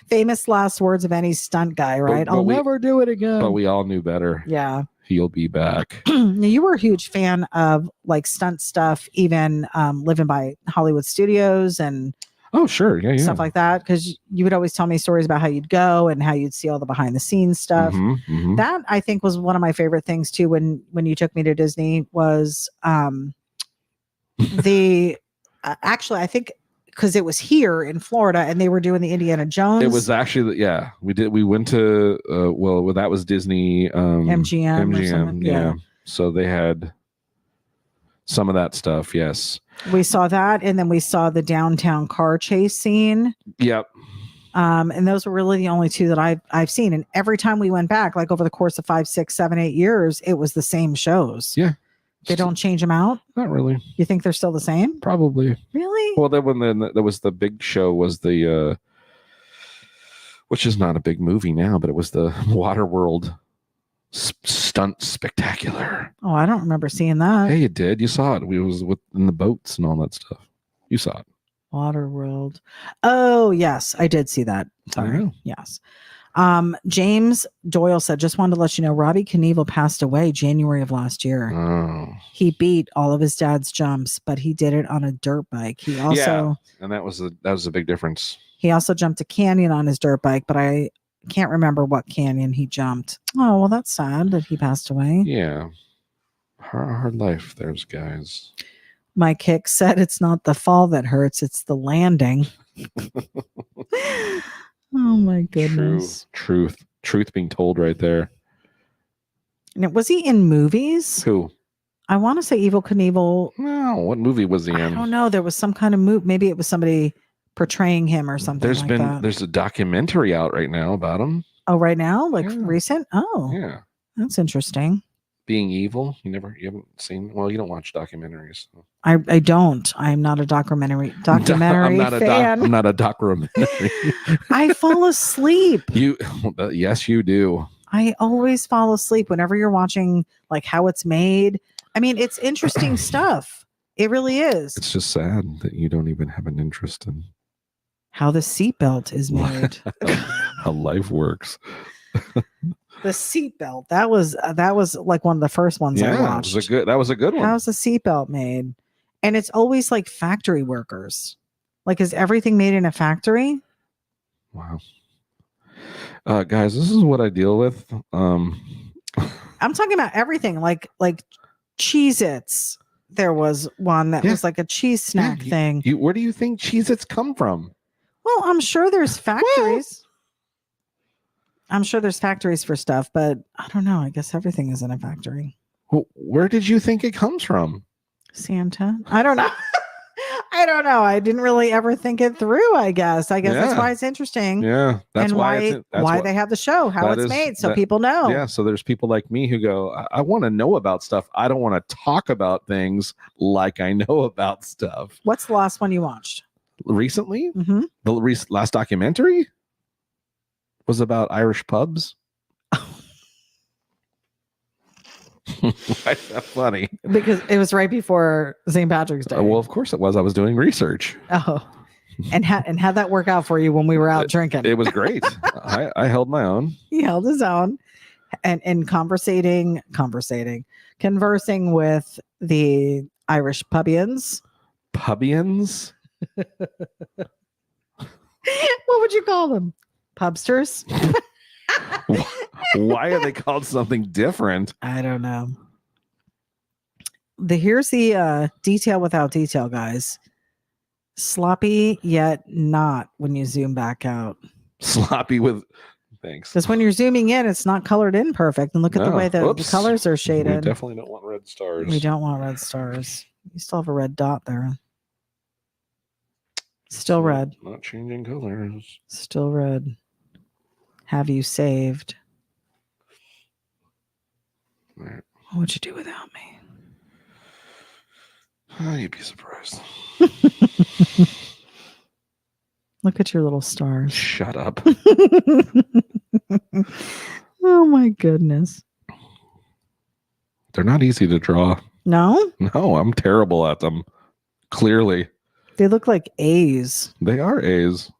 Famous last words of any stunt guy, right? I'll never do it again. But we all knew better. Yeah. He'll be back. You were a huge fan of like stunt stuff, even living by Hollywood Studios and Oh, sure. Yeah, yeah. Stuff like that. Because you would always tell me stories about how you'd go and how you'd see all the behind the scenes stuff. That I think was one of my favorite things too. When you took me to Disney was actually I think because it was here in Florida and they were doing the Indiana Jones. It was actually we went to that was Disney MGM. Yeah. So they had some of that stuff. Yes. We saw that, and then we saw the downtown car chase scene. Yep. And those were really the only two that I've seen. And every time we went back, like over the course of 5, 6, 7, 8 years, it was the same shows. Yeah. They don't change them out? Not really. You think they're still the same? Probably. Really? Well, then there was the big show was the which is not a big movie now, but it was the Waterworld stunt spectacular. Oh, I don't remember seeing that. Hey, you did. You saw it. We was in the boats and all that stuff. You saw it. Waterworld. Oh, yes, I did see that. Sorry. Yes. James Doyle said, just wanted to let you know, Robbie Knievel passed away January of last year. Oh. He beat all of his dad's jumps, but he did it on a dirt bike. He also, and that was a big difference. He also jumped a canyon on his dirt bike, but I can't remember what canyon he jumped. Oh, well, that's sad that he passed away. Yeah. Hard life, those guys. Mike Hicks said it's not the fall that hurts, it's the landing. Oh my goodness. Truth being told right there. Now, was he in movies? Who? I want to say Evel Knievel. No, what movie was he in? I don't know. There was some kind of movie. Maybe it was somebody portraying him or something. There's a documentary out right now about him. Oh, right now? Like recent? Oh. Yeah. That's interesting. Being evil. You haven't seen, well, you don't watch documentaries. So. I don't. I'm not a documentary fan. I'm not a documentary. I fall asleep. Yes, you do. I always fall asleep whenever you're watching like how it's made. I mean, it's interesting stuff. It really is. It's just sad that you don't even have an interest in how the seatbelt is made. How life works. The seatbelt. That was like one of the first ones I watched. That was a good one. How's the seatbelt made? And it's always like factory workers. Like, is everything made in a factory? Wow. Guys, this is what I deal with. I'm talking about everything, like Cheez-Its. There was one that was like a cheese snack thing. Where do you think Cheez-Its come from? Well, I'm sure there's factories. I'm sure there's factories for stuff, but I don't know. I guess everything is in a factory. Well, where did you think it comes from? Santa. I don't know. I don't know. I didn't really ever think it through, I guess. That's why it's interesting. Yeah. That's why they have the show, how it's made, so people know. Yeah. So there's people like me who go, I want to know about stuff. I don't want to talk about things like I know about stuff. What's the last one you watched? Recently? Mm-hmm. The last documentary was about Irish pubs. Why is that funny? Because it was right before St. Patrick's Day. Well, of course it was. I was doing research. Oh, and how'd that work out for you when we were out drinking? It was great. I held my own. He held his own, and conversing with the Irish pubians. Pubians? What would you call them? Pubsters? Why are they called something different? I don't know. Here's the detail without detail, guys. Sloppy yet not when you zoom back out. Sloppy with thanks. Because when you're zooming in, it's not colored in perfect. And look at the way the colors are shaded. We definitely don't want red stars. We don't want red stars. You still have a red dot there. Still red. Not changing colors. Still red. Have you saved? Right. What would you do without me? Oh, you'd be surprised. Look at your little stars. Shut up. Oh my goodness. They're not easy to draw. No? No, I'm terrible at them. Clearly. They look like A's. They are A's.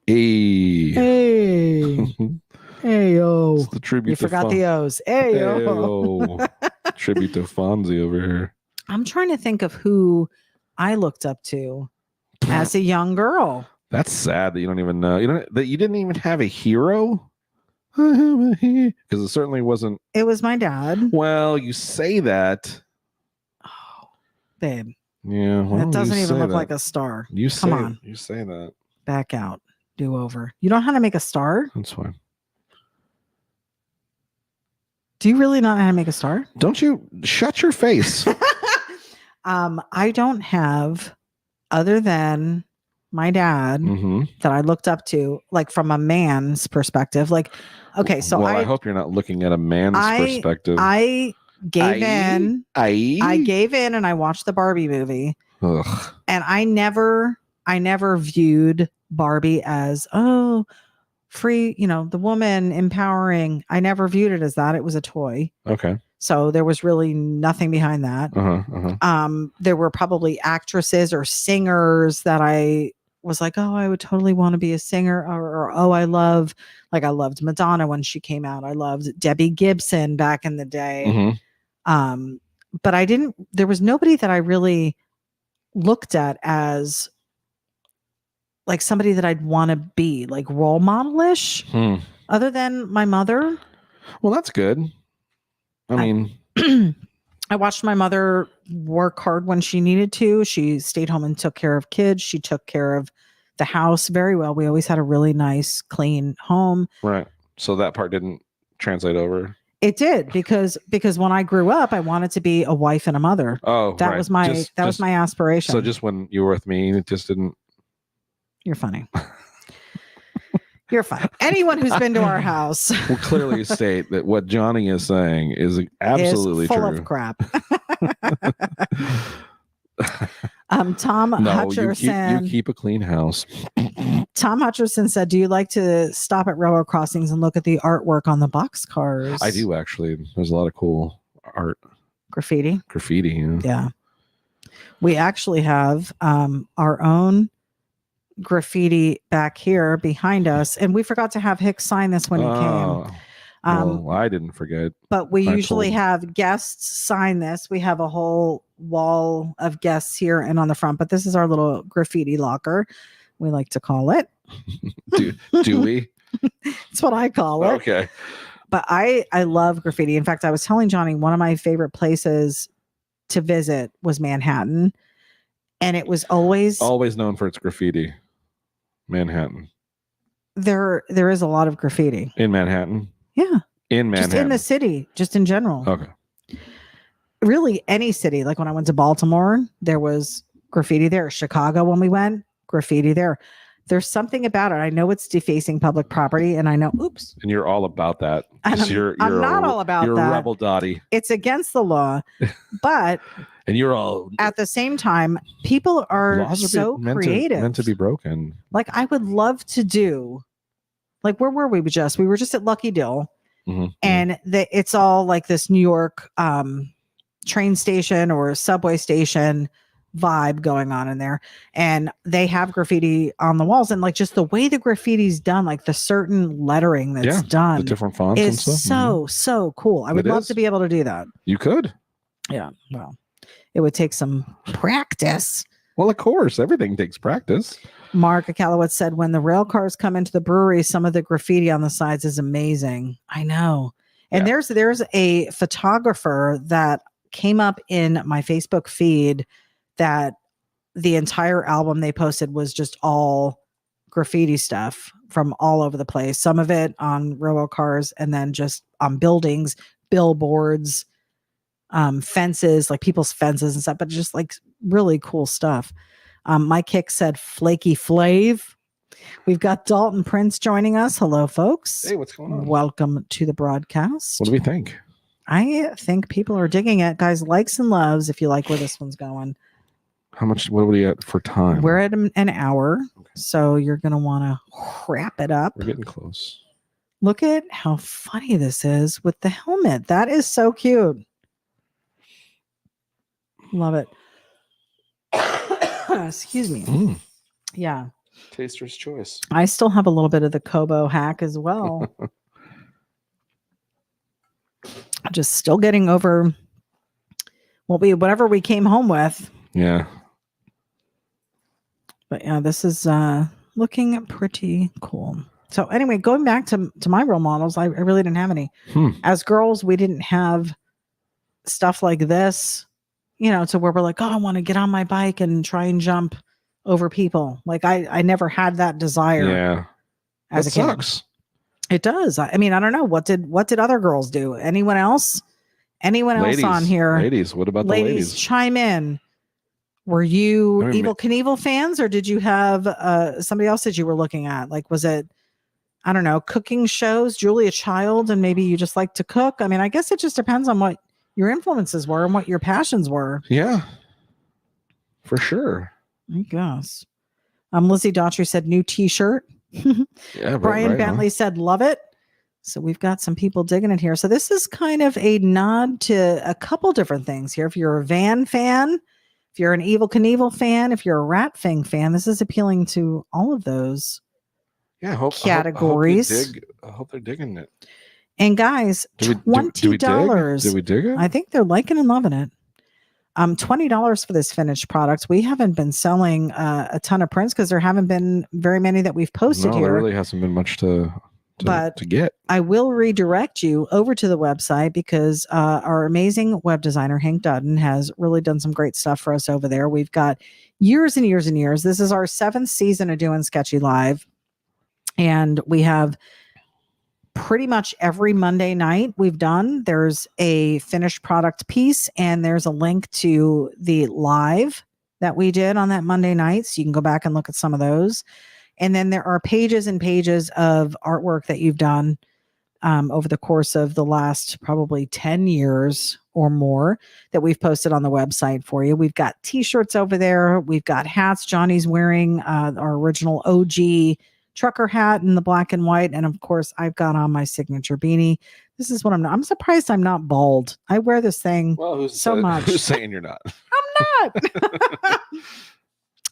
A. Ayo. It's the tribute you forgot the O's. Ayo. Tribute to Fonzie over here. I'm trying to think of who I looked up to as a young girl. That's sad that you don't even know. That you didn't even have a hero. Because it certainly wasn't. It was my dad. Well, you say that. Oh, babe. Yeah, well, it doesn't even look like a star. Come on. You say that. Back out. Do over. You don't know how to make a star? That's fine. Do you really not know how to make a star? Don't you shut your face? I don't have, other than my dad, that I looked up to, like from a man's perspective. Like, okay, so well, I hope you're not looking at a man's perspective. I gave in, and I watched the Barbie movie. Ugh. And I never viewed Barbie as, free, the woman empowering. I never viewed it as that. It was a toy. Okay. So there was really nothing behind that. There were probably actresses or singers that I was like, oh, I would totally want to be a singer, or I loved Madonna when she came out. I loved Debbie Gibson back in the day. But there was nobody that I really looked at as like somebody that I'd want to be, like role model-ish, other than my mother. Well, that's good. I mean, I watched my mother work hard when she needed to. She stayed home and took care of kids. She took care of the house very well. We always had a really nice, clean home. Right. So that part didn't translate over. It did, because when I grew up, I wanted to be a wife and a mother. Oh, that was my was my aspiration. So just when you were with me, it just didn't. You're funny. You're funny. Anyone who's been to our house will clearly state that what Johnny is saying is absolutely full true. Of crap. Tom Hutcherson. You keep a clean house. Tom Hutcherson said, "Do you like to stop at railroad crossings and look at the artwork on the boxcars?" I do, actually. There's a lot of cool art. Graffiti. Yeah. We actually have our own graffiti back here behind us, and we forgot to have Hicks sign this when he came. Well, I didn't forget, but we usually have guests sign this. We have a whole wall of guests here and on the front, but this is our little graffiti locker, we like to call it. do we? It's what I call it. Okay. But I love graffiti. In fact, I was telling Johnny, one of my favorite places to visit was Manhattan, and it was always known for its graffiti. Manhattan. There is a lot of graffiti in Manhattan. Yeah. In Manhattan. Just in the city, just in general. Okay. Really, any city. Like when I went to Baltimore, there was graffiti there. Chicago, when we went, graffiti there. There's something about it. I know it's defacing public property, and I know, oops. And you're all about that. I'm not all about that. You're a rebel, Dottie. It's against the law, but and you're all at the same time, people are so creative. Meant to be broken. Like I would love to do. Like where were we? We were just at Lucky Dill, and it's all like this New York train station or subway station vibe going on in there, and they have graffiti on the walls, and like just the way the graffiti's done, like the certain lettering that's done, the different fonts is and stuff. so cool. I would love to be able to do that. You could. Yeah. Well, it would take some practice. Well, of course, everything takes practice. Mark Akalowitz said, when the rail cars come into the brewery, some of the graffiti on the sides is amazing. I know. And there's a photographer that came up in my Facebook feed that the entire album they posted was just all graffiti stuff from all over the place. Some of it on railroad cars, and then just on buildings, billboards, fences, like people's fences and stuff, but just like really cool stuff. Mike Hicks said Flaky Flav. We've got Dalton Prince joining us. Hello, folks. Hey, what's going on? Welcome to the broadcast. What do we think? I think people are digging it. Guys, likes and loves if you like where this one's going. How much? What are we at for time? We're at an hour, so you're going to want to wrap it up. We're getting close. Look at how funny this is with the helmet. That is so cute. Love it. Excuse me. Yeah. Taster's choice. I still have a little bit of the Kobo hack as well. Just still getting over whatever we came home with. Yeah. But yeah, this is looking pretty cool. So anyway, going back to my role models, I really didn't have any. As girls, we didn't have stuff like this, to where we're like, oh, I want to get on my bike and try and jump over people. Like I never had that desire. Yeah. As that a kid. Sucks. It does. I mean, I don't know. What did other girls do? Anyone else? Anyone else on here? Ladies, what about the ladies? Chime in. Were you Evel Knievel fans, or did you have somebody else that you were looking at? Like, was it, I don't know, cooking shows, Julia Child, and maybe you just like to cook? I mean, I guess it just depends on what your influences were and what your passions were. Yeah, for sure. I guess. Lizzie Daughtry said new T-shirt. Yeah, Brian Bentley said love it. So we've got some people digging it here. So this is kind of a nod to a couple different things here. If you're a Van fan, if you're an Evel Knievel fan, if you're a Rat Fink fan, this is appealing to all of those categories. I hope they're digging it. And guys, $20. Did we dig it? I think they're liking and loving it. $20 for this finished product. We haven't been selling a ton of prints because there haven't been very many that we've posted here. There really hasn't been much to get. I will redirect you over to the website because our amazing web designer Hank Dutton has really done some great stuff for us over there. We've got years and years and years. This is our 7th season of doing Sketchy Live, and we have pretty much every Monday night we've done. There's a finished product piece, and there's a link to the live that we did on that Monday night, so you can go back and look at some of those. And then there are pages and pages of artwork that you've done over the course of the last probably 10 years or more that we've posted on the website for you. We've got T-shirts over there. We've got hats. Johnny's wearing our original OG trucker hat in the black and white. And of course, I've got on my signature beanie. This is what I'm surprised I'm not bald. I wear this thing so much. Who's saying you're not? I'm not.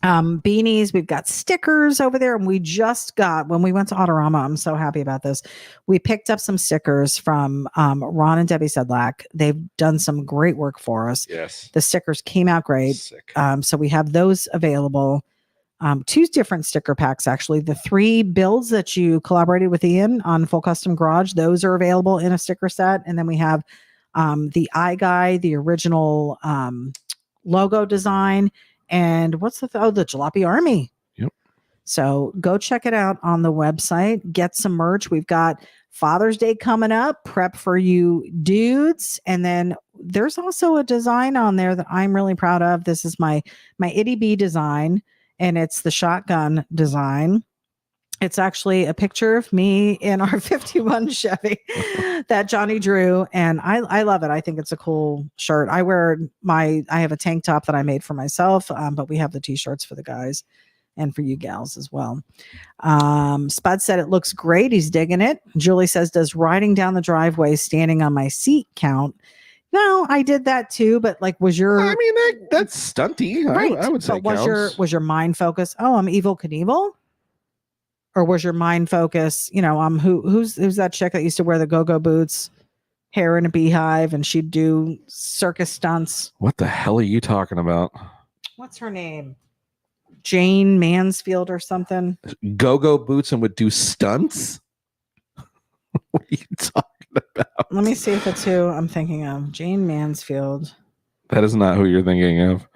Beanies. We've got stickers over there, and we just got, when we went to Autorama, I'm so happy about this. We picked up some stickers from Ron and Debbie Sedlak. They've done some great work for us. Yes. The stickers came out great. Sick. So we have those available. 2 different sticker packs, actually. The 3 builds that you collaborated with Ian on Full Custom Garage, those are available in a sticker set. And then we have the eye guy, the original logo design. And what's the Jalopy Army. Yep. So go check it out on the website. Get some merch. We've got Father's Day coming up. Prep for you dudes. And then there's also a design on there that I'm really proud of. This is my Itty Bee design, and it's the shotgun design. It's actually a picture of me in our 51 Chevy that Johnny drew. And I love it. I think it's a cool shirt. I have a tank top that I made for myself, but we have the T-shirts for the guys and for you gals as well. Spud said it looks great. He's digging it. Julie says, does riding down the driveway standing on my seat count? No, I did that too, but like, was your? I mean, that's stunty. Right. I would say. But was your mind focus? Oh, I'm Evel Knievel. Or was your mind focus, who's that chick that used to wear the go-go boots, hair in a beehive, and she'd do circus stunts? What the hell are you talking about? What's her name? Jane Mansfield or something? Go-go boots and would do stunts? What are you talking about? Let me see if it's who I'm thinking of. Jane Mansfield. That is not who you're thinking of.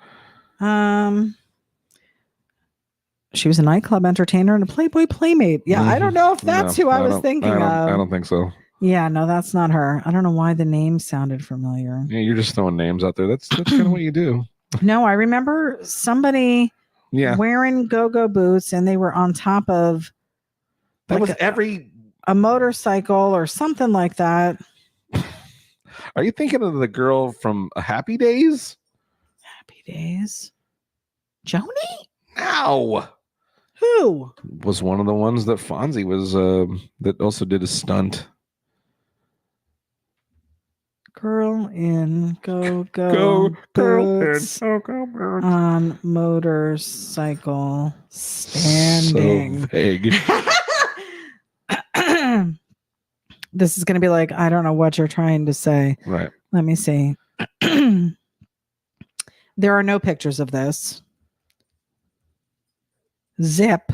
She was a nightclub entertainer and a Playboy playmate. Yeah, I don't know if that's who I was thinking of. I don't think so. Yeah, no, that's not her. I don't know why the name sounded familiar. Yeah, you're just throwing names out there. That's kind of what you do. No, I remember somebody wearing go-go boots, and they were on top of that was a motorcycle or something like that. Are you thinking of the girl from Happy Days? Happy Days? Joni? No. Who? Was one of the ones that Fonzie was that also did a stunt. Girl in go-go boots on motorcycle standing. So vague. This is going to be like, I don't know what you're trying to say. Right. Let me see. There are no pictures of this. Zip.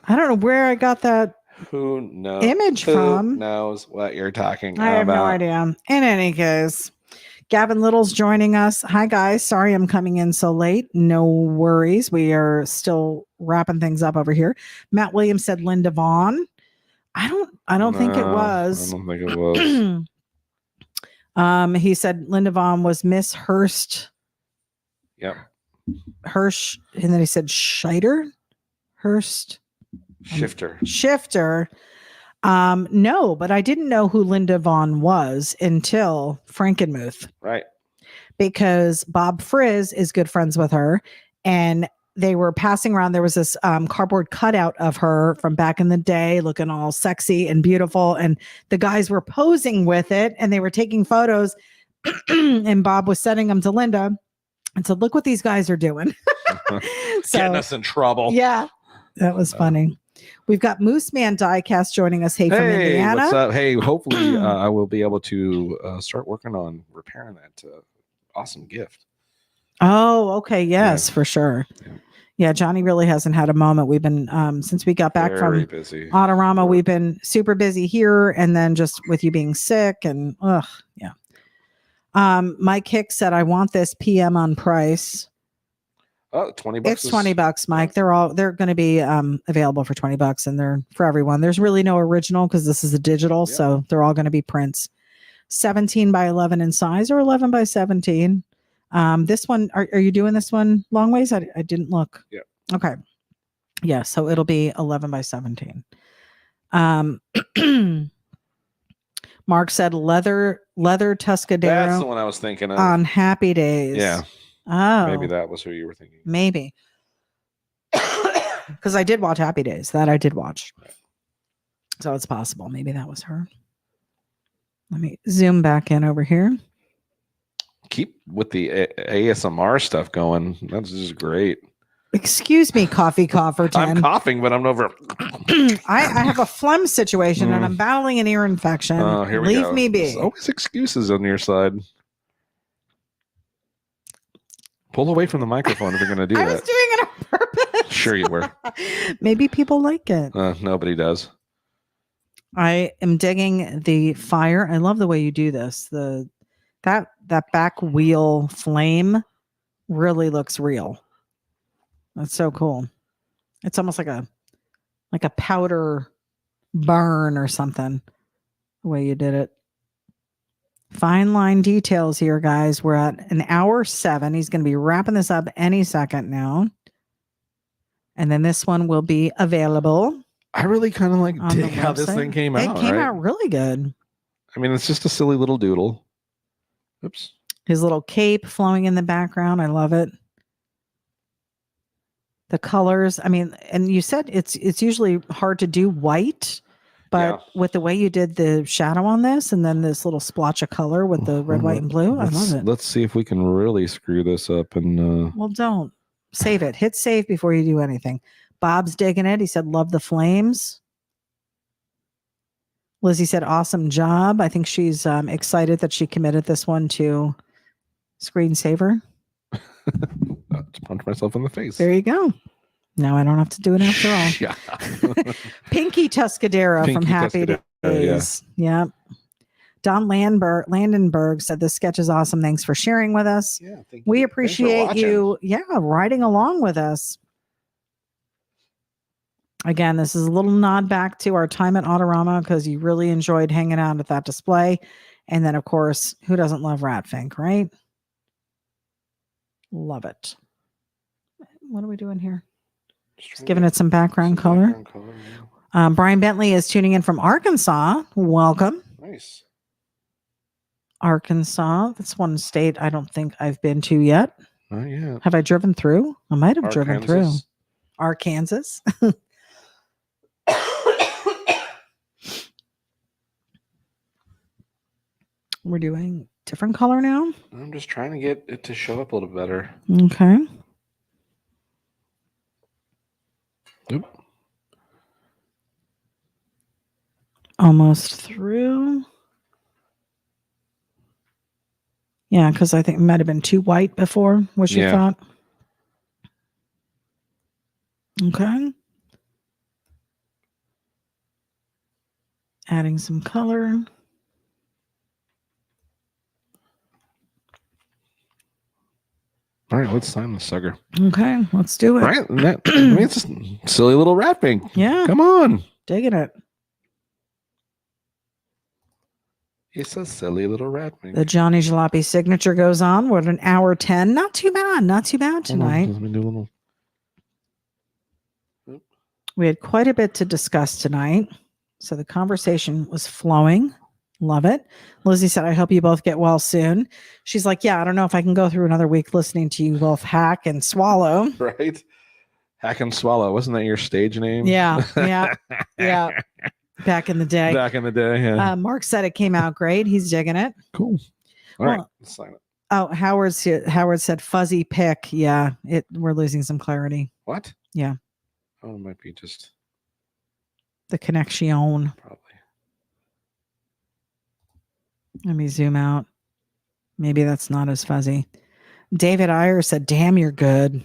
I don't know where I got that Who knows? image Who from. knows what you're talking I have no idea. In any case, Gavin Little's joining us. Hi, guys. Sorry I'm coming in so late. No worries. We are still wrapping things up over here. Matt Williams said Linda Vaughn. I don't think it was. I don't think it was. He said Linda Vaughn was Miss Hurst. Yep. Hirsch, and then he said Scheider. Hurst. Shifter. No, but I didn't know who Linda Vaughn was until Frankenmuth. Right. Because Bob Frizz is good friends with her, and they were passing around. There was this cardboard cutout of her from back in the day, looking all sexy and beautiful, and the guys were posing with it, and they were taking photos, and Bob was sending them to Linda and said, "Look what these guys are doing." So, getting us in trouble. Yeah, that was funny. We've got Moose Man Diecast joining us. Hey, from Indiana. What's up? Hey, hopefully I will be able to start working on repairing that awesome gift. Oh, okay. Yes, for sure. Yeah, Johnny really hasn't had a moment. We've been, since we got back from busy. Autorama, we've been super busy here, and then just with you being sick and, yeah. Mike Hicks said, I want this PM on price. Oh, $20. It's $20, Mike. They're going to be available for $20, and they're for everyone. There's really no original because this is a digital, so they're all going to be prints. 17 by 11 in size or 11 by 17. This one, are you doing this one long ways? I didn't look. Yeah. Okay. Yeah, so it'll be 11 by 17. Mark said leather Tuscadero. That's the one I was thinking of. On Happy Days. Yeah. Oh. Maybe that was who you were thinking. Maybe. Because I did watch Happy Days. That I did watch. So it's possible. Maybe that was her. Let me zoom back in over here. Keep with the ASMR stuff going. That's just great. Excuse me, Coffee Cofferton. I'm coughing, but I'm over. I have a phlegm situation and I'm battling an ear infection. Oh, here we go. Leave me be. There's always excuses on your side. Pull away from the microphone if you're going to do that. I was doing it on purpose. Sure you were. Maybe people like it. Nobody does. I am digging the fire. I love the way you do this. That back wheel flame really looks real. That's so cool. It's almost like a powder burn or something. The way you did it. Fine line details here, guys. We're at an hour 7. He's going to be wrapping this up any second now. And then this one will be available. I really kind of like dig how this thing came out. It came out really good. I mean, it's just a silly little doodle. Oops. His little cape flowing in the background. I love it. The colors. I mean, and you said it's usually hard to do white. But with the way you did the shadow on this and then this little splotch of color with the red, white, and blue, I love it. Let's see if we can really screw this up. And well, don't. Save it. Hit save before you do anything. Bob's digging it. He said, love the flames. Lizzie said, awesome job. I think she's excited that she committed this one to Screensaver. Just punch myself in the face. There you go. Now I don't have to do it after all. Yeah. Pinky Tuscadero from Happy Days. Yeah. Don Landenberg said this sketch is awesome. Thanks for sharing with us. Yeah, we appreciate you. Yeah, riding along with us. Again, this is a little nod back to our time at Autorama because you really enjoyed hanging out at that display. And then, of course, who doesn't love Rat Fink, right? Love it. What are we doing here? Just giving it some background color. Brian Bentley is tuning in from Arkansas. Welcome. Nice. Arkansas. That's one state I don't think I've been to yet. Not yet. Have I driven through? I might have driven through. Arkansas. We're doing different color now. I'm just trying to get it to show up a little better. Okay. Oop. Almost through. Yeah, because I think it might have been too white before, what you thought. Okay. Adding some color. All right, let's sign the sucker. Okay, let's do it. Right? It's a silly little Rat Fink. Yeah. Come on. Digging it. It's a silly little Rat Fink. The Johnny Jalopy signature goes on. We're at an hour 10. Not too bad. Not too bad tonight. Let me do a little. We had quite a bit to discuss tonight. So the conversation was flowing. Love it. Lizzie said, I hope you both get well soon. She's like, yeah, I don't know if I can go through another week listening to you both hack and swallow. Right? Hack and swallow. Wasn't that your stage name? Yeah. Back in the day. Yeah. Mark said it came out great. He's digging it. Cool. All right. Let's sign it. Oh, Howard said fuzzy pick. Yeah. We're losing some clarity. What? Yeah. Oh, it might be just the connection. Probably. Let me zoom out. Maybe that's not as fuzzy. David Iyer said, damn, you're good.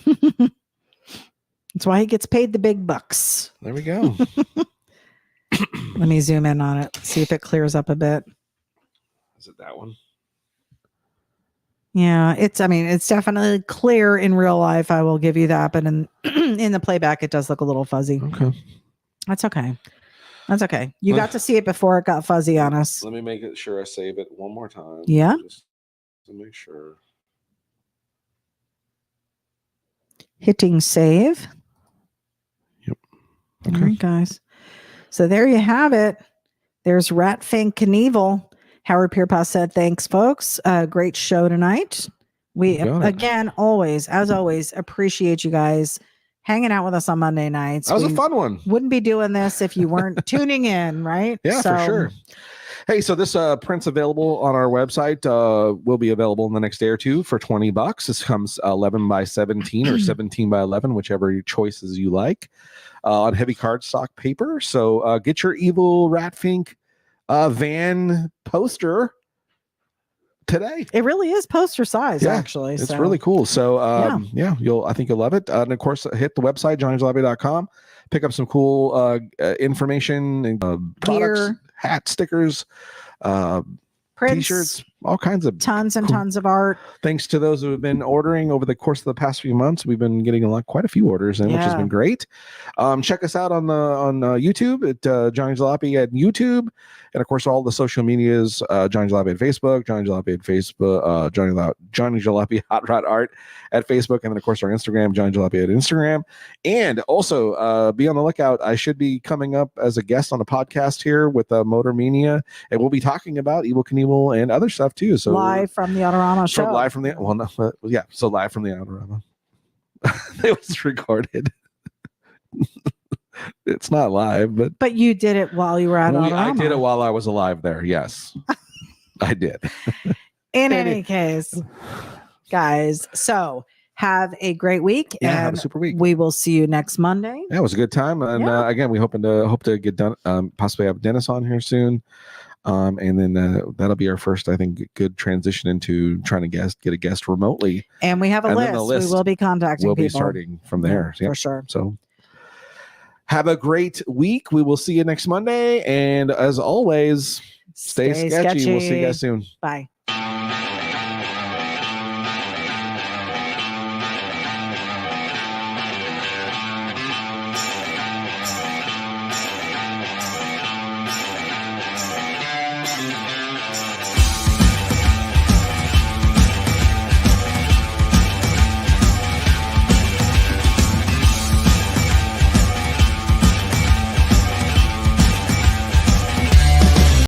That's why he gets paid the big bucks. There we go. Let me zoom in on it. See if it clears up a bit. Is it that one? Yeah, it's definitely clear in real life. I will give you that. But in the playback, it does look a little fuzzy. Okay. That's okay. That's okay. You got to see it before it got fuzzy on us. Let me make it sure I save it one more time. Yeah. Just to make sure. Hitting save. Yep. Okay. All right, guys. So there you have it. There's Rat Fink Knievel. Howard Pierpass said, thanks, folks. Great show tonight. We, again, as always, appreciate you guys hanging out with us on Monday nights. That was a fun one. Wouldn't be doing this if you weren't tuning in, right? Yeah, for sure. Hey, so this print's available on our website. Will be available in the next day or two for $20. This comes 11 by 17 or 17 by 11, whichever choices you like, on heavy cardstock paper. So get your evil Rat Fink van poster today. It really is poster size, actually. It's really cool. So I think you'll love it. And of course, hit the website, johnnyjalopy.com. Pick up some cool information and products, gear, hats, stickers, prints, t-shirts, all kinds of tons and tons of art. Thanks to those who have been ordering over the course of the past few months. We've been getting quite a few orders in, which has been great. Check us out on YouTube at Johnny Jalopy at YouTube, and of course all the social medias, Johnny Jalopy at Facebook, Johnny Jalopy at Facebook, Johnny Jalopy Hot Rod Art at Facebook, and then of course our Instagram, Johnny Jalopy at Instagram. And also be on the lookout. I should be coming up as a guest on a podcast here with Motor Mania, and we'll be talking about Evel Knievel and other stuff too. So live from the Autorama show. Live from the Autorama. It was recorded. It's not live, but you did it while you were at Autorama. I did it while I was alive there. Yes, I did. In any case, guys, so have a great week. Yeah, have a super week. We will see you next Monday. Yeah, it was a good time. And again, we hope to get done. Possibly have Dennis on here soon. And then that'll be our first, I think, good transition into trying to get a guest remotely. And we have a list. We will be contacting people. We'll be starting from there. For sure. So have a great week. We will see you next Monday. And as always, stay sketchy. We'll see you guys soon. Bye.